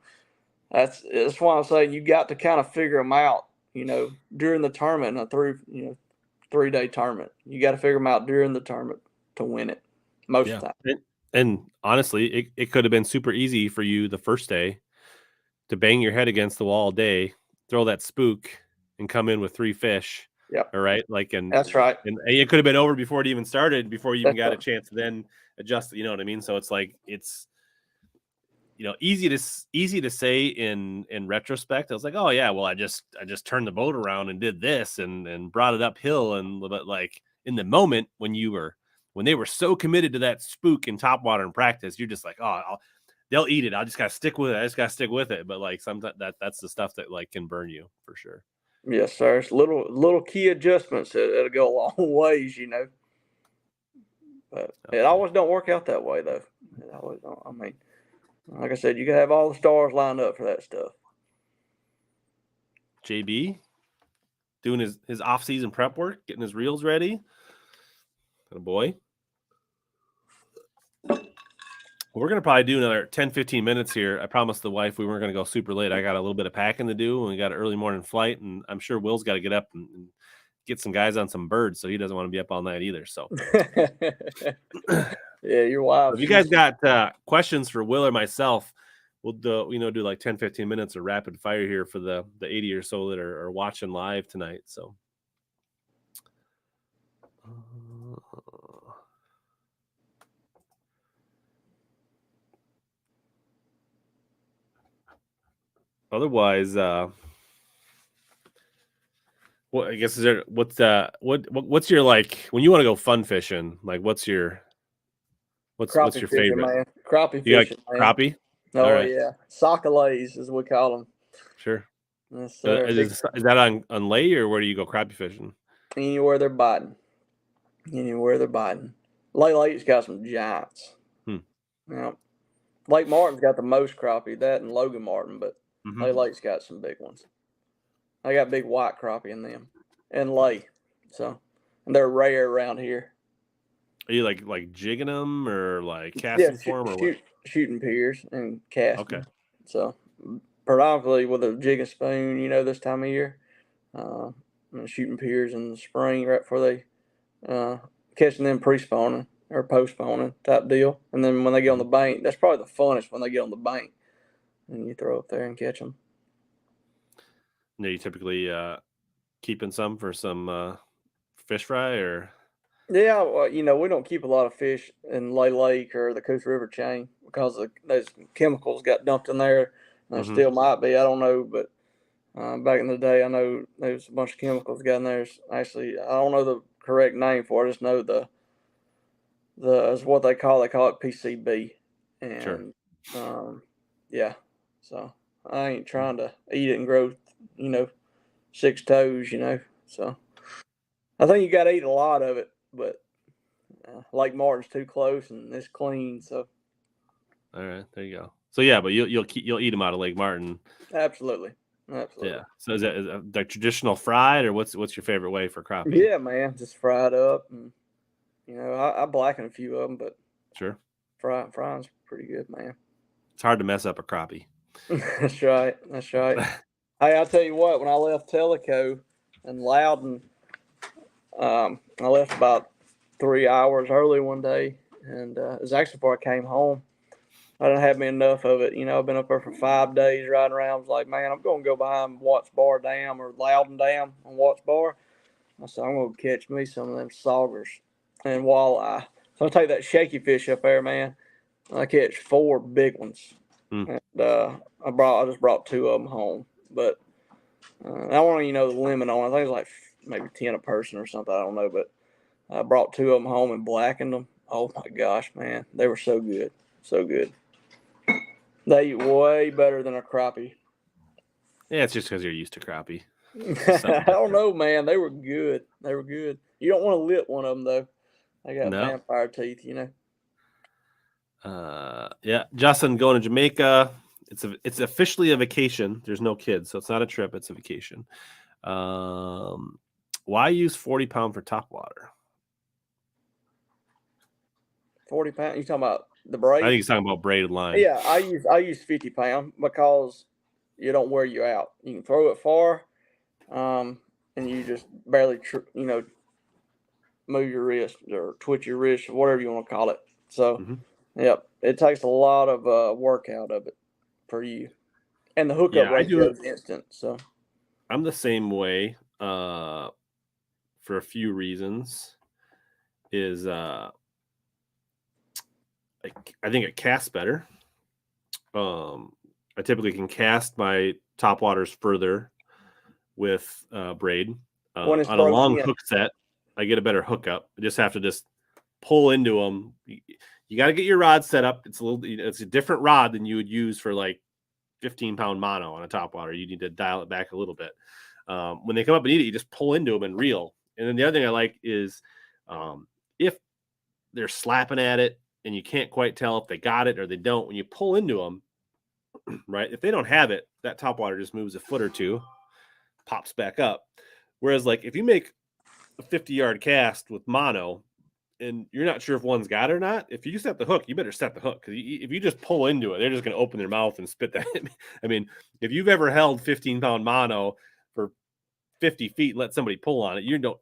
that's why I say you got to kind of figure them out, during the tournament, a 3-day tournament. You got to figure them out during the tournament to win it most of the time. And honestly, it could have been super easy for you the first day to bang your head against the wall all day, throw that spook, and come in with 3 fish. Yep. All right. Like, and that's right. And it could have been over before it even started, before you even got a chance to then adjust. You know what I mean? So it's like, it's, easy to say in retrospect. I was like, oh yeah, well, I just turned the boat around and did this and brought it uphill. But like in the moment when they were so committed to that spook in topwater in practice, you're just like, oh, they'll eat it. I just gotta stick with it. But like sometimes that's the stuff that like can burn you for sure. Yes, sir. It's little key adjustments that'll go a long ways, But it always don't work out that way, though. It always don't. I mean, like I said, you gotta have all the stars lined up for that stuff. JB doing his off-season prep work, getting his reels ready. Good boy. We're going to probably do another 10, 15 minutes here. I promised the wife we weren't going to go super late. I got a little bit of packing to do, and we got an early morning flight, and I'm sure Will's got to get up and get some guys on some birds, so he doesn't want to be up all night either. So, yeah, your wife. If you guys got questions for Will or myself, we'll do like 10, 15 minutes of rapid fire here for the 80 or so that are watching live tonight. So, otherwise, well, I guess what's your like when you want to go fun fishing? Like, what's your fishing, favorite? Man. Crappie You fishing, like crappie? Oh right. Yeah, sockalays as we call them. Sure. Yes, sir. Is that on lay, or where do you go crappie fishing? Anywhere they're biting. Lake Lake's got some giants. Yeah. Lake Martin's got the most crappie, that and Logan Martin, but Lake Lake's got some big ones. I got big white crappie in them and lay, and they're rare around here. Are you like jigging them or like casting for them or what? Shooting piers and casting. Okay. So predominantly with a jig and spoon, this time of year, shooting piers in the spring right before they catching them pre-spawning or post-spawning type deal. And then when they get on the bank, that's probably the funnest when they get on the bank and you throw up there and catch them. Are you typically keeping some for some fish fry or? Yeah, well, we don't keep a lot of fish in Lay Lake or the Coos River chain because those chemicals got dumped in there. And there still might be, I don't know, but back in the day, I know there was a bunch of chemicals got in there. Actually, I don't know the correct name for it. I just know the is what they call it PCB. And yeah, so I ain't trying to eat it and grow, 6 toes, So I think you got to eat a lot of it. But Lake Martin's too close and it's clean, so. All right, there you go. So yeah, but you'll eat them out of Lake Martin. Absolutely. Yeah. So is that the traditional fried, or what's your favorite way for crappie? Yeah, man, just fried up, and I blacken a few of them, but sure, frying's pretty good, man. It's hard to mess up a crappie. That's right. Hey, I'll tell you what. When I left Tellico and Loudon. I left about 3 hours early one day, and it was actually before I came home. I didn't have me enough of it. I've been up there for 5 days riding around. I was like, man, I'm going to go behind Watts Bar Dam or Loudon Dam on Watts Bar. I said, I'm going to catch me some of them saugers and walleye. So I take that shaky fish up there, man. I catch 4 big ones. And I just brought 2 of them home, but I want to, the limit on it. I think it's like maybe 10 a person or something. I don't know, but I brought 2 of them home and blackened them. Oh my gosh, man, they were so good, so good. They eat way better than a crappie. Yeah, it's just because you're used to crappie. I don't know, man. They were good. They were good. You don't want to lip one of them though. They got vampire teeth, Yeah, Justin going to Jamaica. It's officially a vacation. There's no kids, so it's not a trip. It's a vacation. Why use 40 pound for top water? 40 pound. You talking about the braid? I think he's talking about braided line. Yeah, I use 50 pound because you don't wear you out. You can throw it far, and you just barely move your wrist or twitch your wrist or whatever you want to call it. So, yep, it takes a lot of work out of it for you, and the hookup ratio is instant. So, I'm the same way for a few reasons. Is I think it casts better. I typically can cast my top waters further with braid. On a long hook set, I get a better hookup. I just have to pull into them. You got to get your rod set up. It's a different rod than you would use for like 15 pound mono on a top water. You need to dial it back a little bit. When they come up and eat it, you just pull into them and reel. And then the other thing I like is if they're slapping at it and you can't quite tell if they got it or they don't, when you pull into them, right? If they don't have it, that top water just moves a foot or two, pops back up. Whereas like if you make a 50-yard cast with mono and you're not sure if one's got it or not, if you set the hook, you better set the hook. Because if you just pull into it, they're just going to open their mouth and spit that. I mean, if you've ever held 15-pound mono for 50 feet and let somebody pull on it, you don't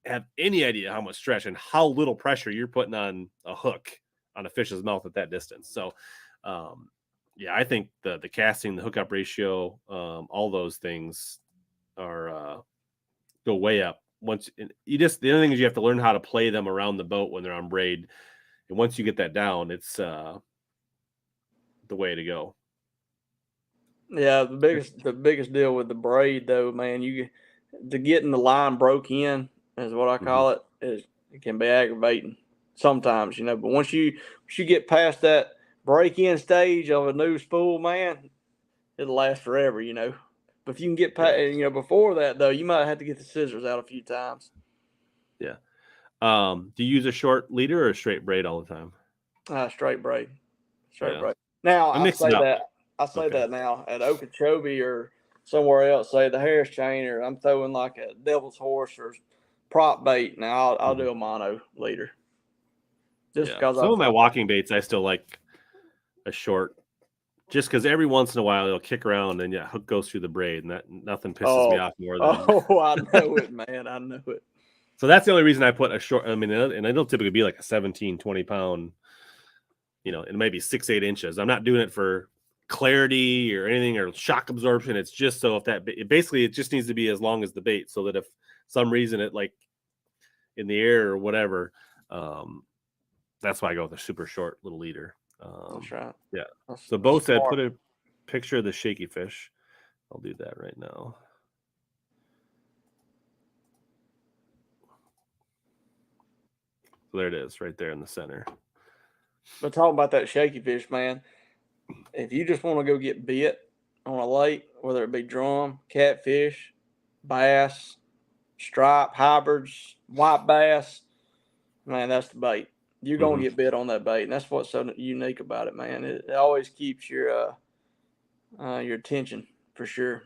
have any idea how much stretch and how little pressure you're putting on a hook on a fish's mouth at that distance. So, yeah, I think the casting, the hookup ratio, all those things are go way up. Once the other thing is you have to learn how to play them around the boat when they're on braid, and once you get that down, it's the way to go. Yeah, the biggest deal with the braid though, man, to getting the line broke in is what I call it. It can be aggravating sometimes, but once you get past that break in stage of a new spool, man, it'll last forever, But if you can get past, before that though, you might have to get the scissors out a few times. Yeah. Do you use a short leader or a straight braid all the time? Straight braid. Straight braid. Now I say that now at Okeechobee or somewhere else, say the Harris chain, or I'm throwing like a Devil's Horse or prop bait. Now I'll do a mono leader. Because some of my walking baits, I still like a short, just because every once in a while it'll kick around and hook goes through the braid, and nothing pisses me off more than. I know it, man. I know it. So that's the only reason I put a short. I mean, and it'll typically be like a 17, 20 pound. It may be 6-8 inches. I'm not doing it for clarity or anything or shock absorption. It's just so if it just needs to be as long as the bait, so that if some reason it like in the air or whatever, that's why I go with a super short little leader. That's right. Yeah. So Bo said put a picture of the shaky fish. I'll do that right now. So there it is, right there in the center. But talking about that shaky fish, man, if you just want to go get bit on a lake, whether it be drum, catfish, bass, stripe, hybrids, white bass, man, that's the bait. You're going to get bit on that bait, and that's what's so unique about it, man. It always keeps your attention for sure.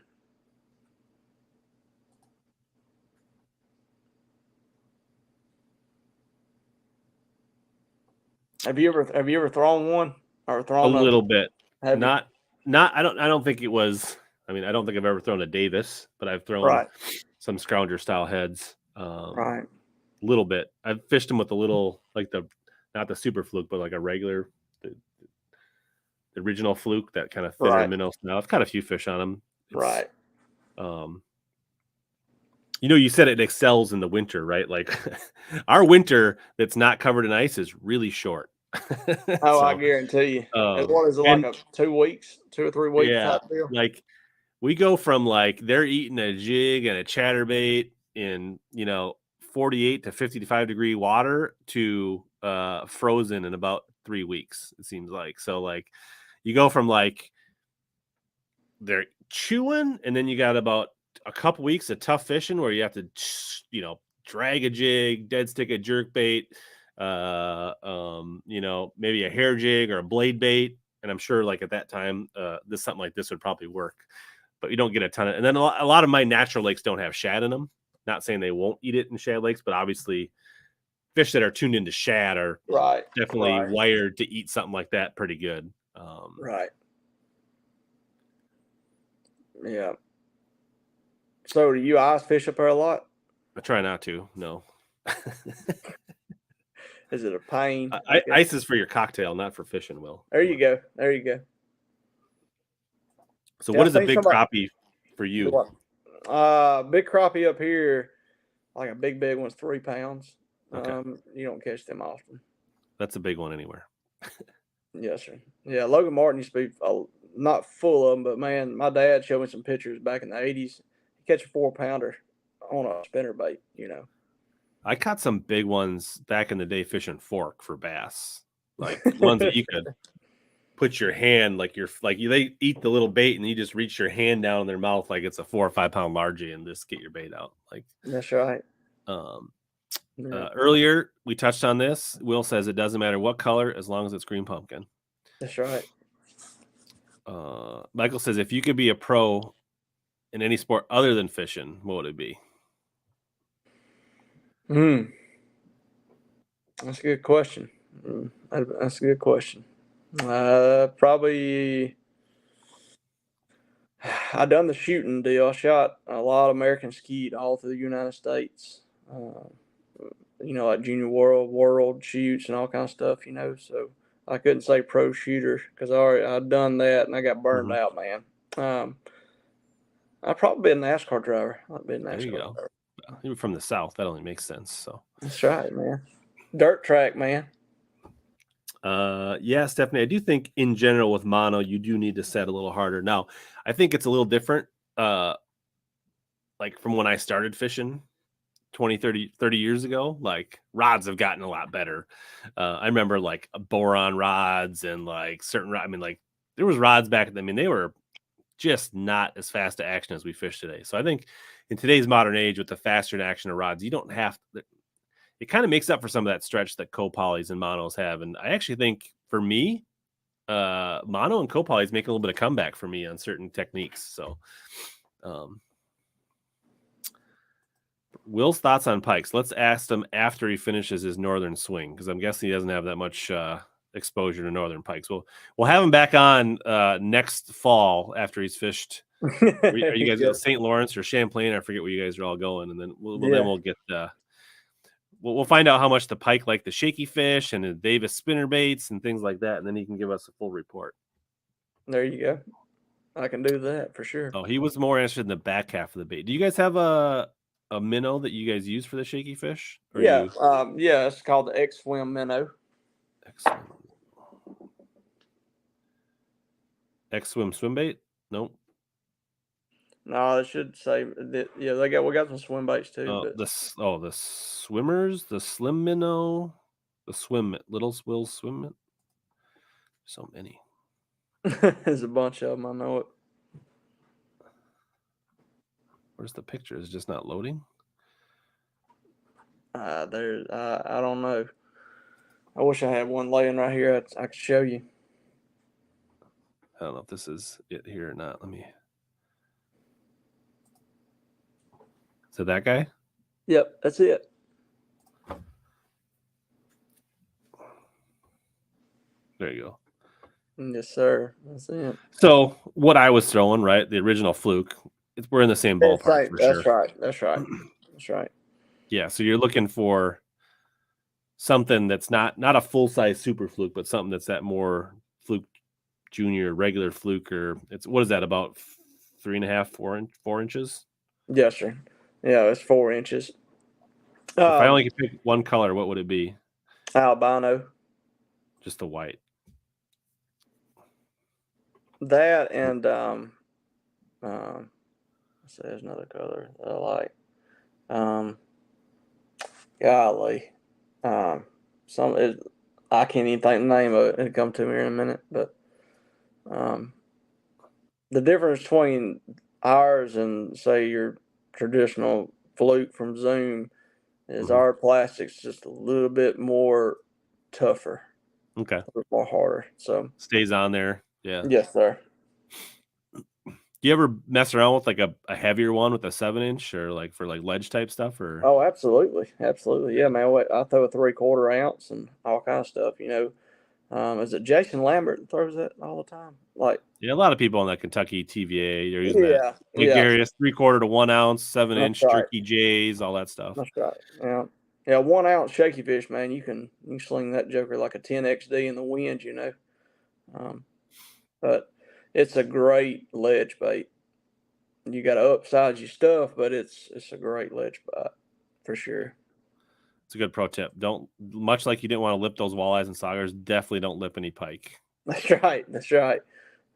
Have you ever thrown one or thrown a little bit? Not. I don't think it was. I mean, I don't think I've ever thrown a Davis, but I've thrown some Scrounger style heads. Right. A little bit. I've fished them with a little, like not the super fluke, but like a regular, the original fluke, that kind of thinner minnow style. I've caught a few fish on them. Right. You said it excels in the winter, right? Like our winter that's not covered in ice is really short. Oh, I So, guarantee you. And what is it, like and a 2 weeks, 2 or 3 week yeah, type deal? like we go from like they're eating a jig and a chatterbait in 48 to 55-degree water to frozen in about 3 weeks, it seems like. So like you go from like they're chewing, and then you got about a couple weeks of tough fishing where you have to drag a jig, dead stick a jerk bait, maybe a hair jig or a blade bait. And I'm sure like at that time something like this would probably work, but you don't get a ton of. And then a lot of my natural lakes don't have shad in them. Not saying they won't eat it in shad lakes, but obviously fish that are tuned into shad are Right. definitely wired to eat something like that pretty good. Right. Yeah. So do you ice fish up there a lot? I try not to. No. Is it a pain? Ice is for your cocktail, not for fishing, Will. There you go. There you go. So Yeah, what I is a seen big somebody. crappie for you? Big crappie up here, like a big one's 3 pounds. Okay. You don't catch them often. That's a big one anywhere. Yes, sir. Yeah, Logan Martin used to be not full of them, but man, my dad showed me some pictures back in the 80s. He catch a 4-pounder on a spinnerbait, I caught some big ones back in the day fishing fork for bass, like ones that you could put your hand they eat the little bait and you just reach your hand down in their mouth like it's a 4 or 5 pound largie and just get your bait out. Like That's right. Earlier we touched on this. Will says it doesn't matter what color as long as it's green pumpkin. That's right. Michael says if you could be a pro in any sport other than fishing, what would it be? That's a good question. That's a good question. Probably. I done the shooting deal. I shot a lot of American skeet all through the United States. Like junior world shoots and all kind of stuff. So I couldn't say pro shooter because I'd done that and I got burned out, man. I'd probably be a NASCAR driver. I'd be a NASCAR There you go. driver. You're from the South. That only makes sense. So that's right, man. Dirt track, man. Yeah, Stephanie, I do think in general with mono, you do need to set a little harder. Now, I think it's a little different. Like from when I started fishing 20, 30 years ago, like rods have gotten a lot better. I remember like boron rods and like like there was rods back then. I mean, they were just not as fast to action as we fish today. So I think in today's modern age with the faster to action of rods, you don't have to, it kind of makes up for some of that stretch that co-polys and monos have. And I actually think for me, mono and co-polys make a little bit of comeback for me on certain techniques. So Will's thoughts on pikes. Let's ask him after he finishes his northern swing, because I'm guessing he doesn't have that much exposure to northern pikes. We'll have him back on next fall after he's fished. Are you guys at St. Lawrence or Champlain? I forget where you guys are all going, and then we'll get we'll find out how much the pike like the shaky fish and the Davis spinner baits and things like that, and then he can give us a full report. There you go. I can do that for sure. Oh, he was more interested in the back half of the bait. Do you guys have a minnow that you guys use for the shaky fish? Yeah, it's called the X-Swim minnow. X-Swim swim bait? Nope. No, it should say that. Yeah, we got some swim baits too. The swimmers, the slim minnow, the little swim. So many. There's a bunch of them. I know it. Where's the picture? Is it just not loading? I don't know. I wish I had one laying right here. I could show you. I don't know if this is it here or not. Let me. Is it that guy? Yep, that's it. There you go. Yes, sir. That's it. So what I was throwing, right? The original fluke. We're in the same ballpark for sure. That's right. Yeah. So you're looking for something that's not a full size super fluke, but something that's that more fluke junior, regular fluke, or what is that, about 3.5, 4 inches? Yes, sir. Yeah, it's 4 inches. If I only could pick one color, what would it be? Albino. Just the white. That and let's see, there's another color that I like. Golly, I can't even think the name of it. It'll come to me in a minute, but the difference between ours and say your traditional fluke from Zoom is our plastic's just a little bit more tougher. Okay. A little more harder. So stays on there. Yeah. Yes, sir. Do you ever mess around with like a heavier one with a 7-inch or like for like ledge type stuff or? Oh, absolutely. Absolutely. Yeah, man. I throw a 3/4 ounce and all kind of stuff, Is it Jason Lambert that throws that all the time? Like, yeah, a lot of people on that Kentucky TVA, they're using yeah, that gregarious 3/4 to 1 ounce, 7-inch right. jerky J's, all that stuff. That's right. Yeah. Yeah, 1 ounce shaky fish, man. You can sling that joker like a 10XD in the wind, But it's a great ledge bait. You got to upsize your stuff, but it's a great ledge bite for sure. It's a good pro tip. Don't, much like you didn't want to lip those walleyes and saugers, definitely don't lip any pike. That's right. That's right.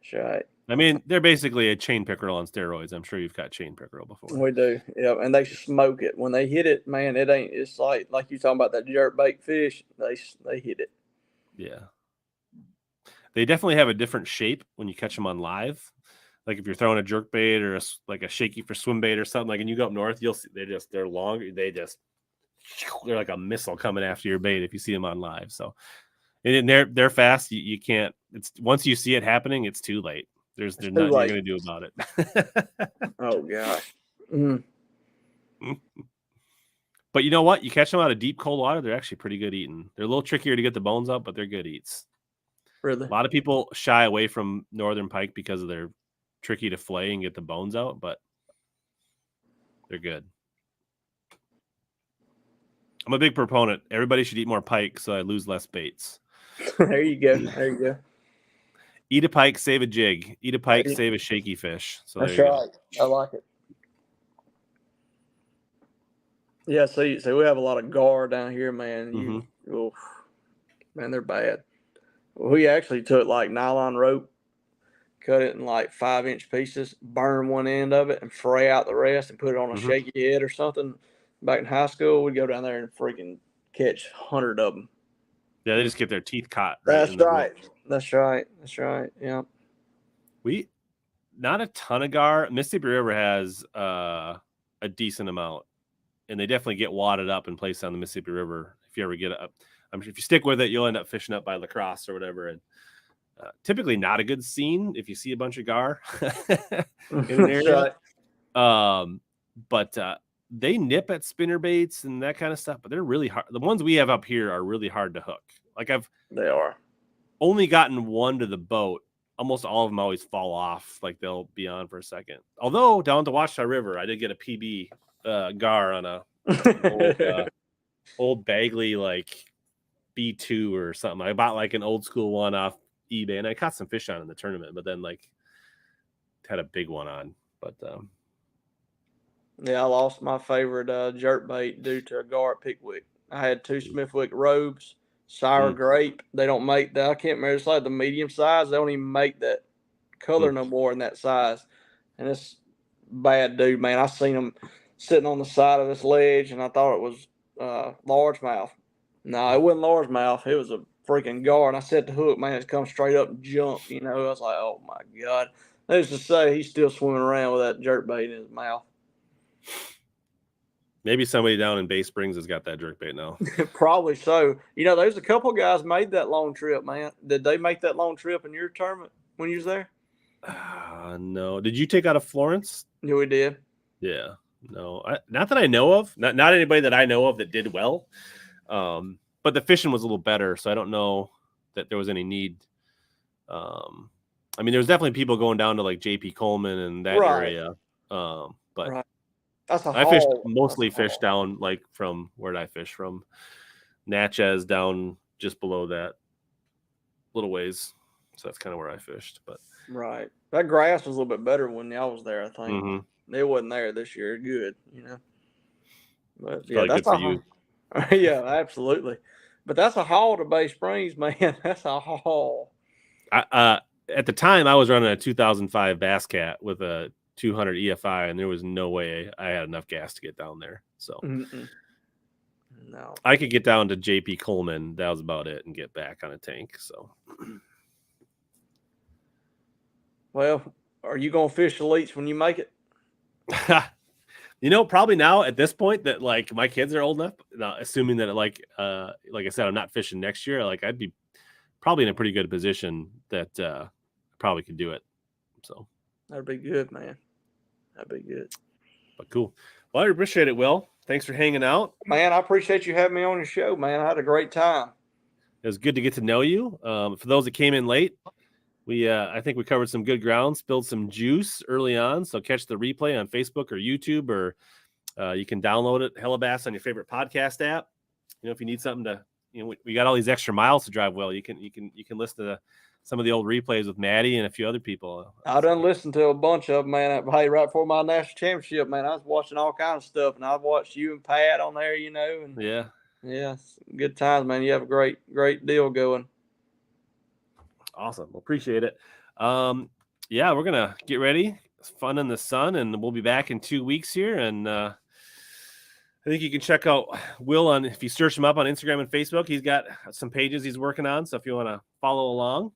That's right. I mean, they're basically a chain pickerel on steroids. I'm sure you've caught chain pickerel before. We do. Yeah, and they smoke it. When they hit it, man, it's like you talking about that jerk bait fish, they hit it. Yeah. They definitely have a different shape when you catch them on live. Like if you're throwing a jerk bait or like a shaky for swim bait or something, like, and you go up north, you'll see they're long. They're like a missile coming after your bait if you see them on live. So, and they're fast. You can't. It's once you see it happening, it's too late. There's nothing you're gonna do about it. Oh gosh. Mm. But you know what? You catch them out of deep cold water, they're actually pretty good eating. They're a little trickier to get the bones up, but they're good eats. Really? A lot of people shy away from northern pike because they're tricky to flay and get the bones out, but they're good. I'm a big proponent. Everybody should eat more pike so I lose less baits. There you go. There you go. Eat a pike, save a jig. Eat a pike, save a shaky fish. So that's right. I like it. Yeah, so we have a lot of gar down here, man. Man, they're bad. We actually took like nylon rope, cut it in like 5-inch pieces, burn one end of it, and fray out the rest, and put it on a shaky head or something. Back in high school, we'd go down there and freaking catch 100 of them. Yeah, they just get their teeth caught. That's right. That's right. That's right. Yeah. Not a ton of gar. Mississippi River has a decent amount, and they definitely get wadded up and placed on the Mississippi River. If you ever get up, I'm sure if you stick with it, you'll end up fishing up by La Crosse or whatever. And typically not a good scene if you see a bunch of gar in an area. Right. But they nip at spinner baits and that kind of stuff, but they're really hard. The ones we have up here are really hard to hook. Like they are only gotten one to the boat. Almost all of them always fall off. Like they'll be on for a second. Although down the Ouachita River, I did get a PB gar on a old Bagley like B2 or something. I bought like an old school one off eBay, and I caught some fish on in the tournament, but then like had a big one on. But yeah, I lost my favorite jerk bait due to a gar at Pickwick. I had 2 Smithwick robes, sour grape. They don't make that. I can't remember. It's like the medium size. They don't even make that color no more in that size. And it's bad, dude, man. I seen them sitting on the side of this ledge, and I thought it was largemouth. No, it wasn't largemouth. It was a freaking gar. And I set the hook, man. It's come straight up and jumped. I was like, oh my God. Needless to say, he's still swimming around with that jerk bait in his mouth. Maybe somebody down in Bay Springs has got that jerk bait now. Probably so. There's a couple guys made that long trip, man. Did they make that long trip in your tournament when you was there? No. Did you take out of Florence? Yeah, we did. Yeah. No. Not that I know of. Not anybody that I know of that did well. But the fishing was a little better, so I don't know that there was any need. I mean, there was definitely people going down to like JP Coleman and that area. But I fished fished down like from where did I fish from? Natchez down just below that little ways. So that's kind of where I fished. But right, that grass was a little bit better when I was there. I think it wasn't there this year. Good, But yeah, that's good for you. Yeah, absolutely. But that's a haul to Bay Springs, man. That's a haul. At the time, I was running a 2005 Bass Cat with a 200 EFI, and there was no way I had enough gas to get down there. So no, I could get down to JP Coleman. That was about it, and get back on a tank. So, well, are you gonna fish Elites when you make it? Probably now at this point that like my kids are old enough, now, assuming that like I said, I'm not fishing next year. Like I'd be probably in a pretty good position that probably could do it. So that'd be good, man. That'd be good. But cool. Well, I appreciate it, Will. Thanks for hanging out. Man, I appreciate you having me on your show, man. I had a great time. It was good to get to know you. For those that came in late, I think we covered some good ground, spilled some juice early on. So catch the replay on Facebook or YouTube, or you can download it, HellaBass, on your favorite podcast app. If you need something to, we got all these extra miles to drive. Well, you can listen to some of the old replays with Maddie and a few other people. I done listened to a bunch of them, man. Hey, right before my national championship, man, I was watching all kinds of stuff, and I've watched you and Pat on there, and yeah, good times, man. You have a great deal going. Awesome. Well, appreciate it. Yeah, we're gonna get ready. It's fun in the sun, and we'll be back in 2 weeks here. And I think you can check out Will if you search him up on Instagram and Facebook. He's got some pages he's working on, so if you want to follow along.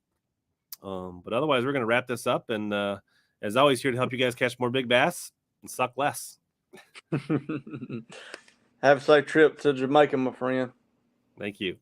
But otherwise, we're gonna wrap this up, and as always, here to help you guys catch more big bass and suck less. Have a safe trip to Jamaica, my friend. Thank you.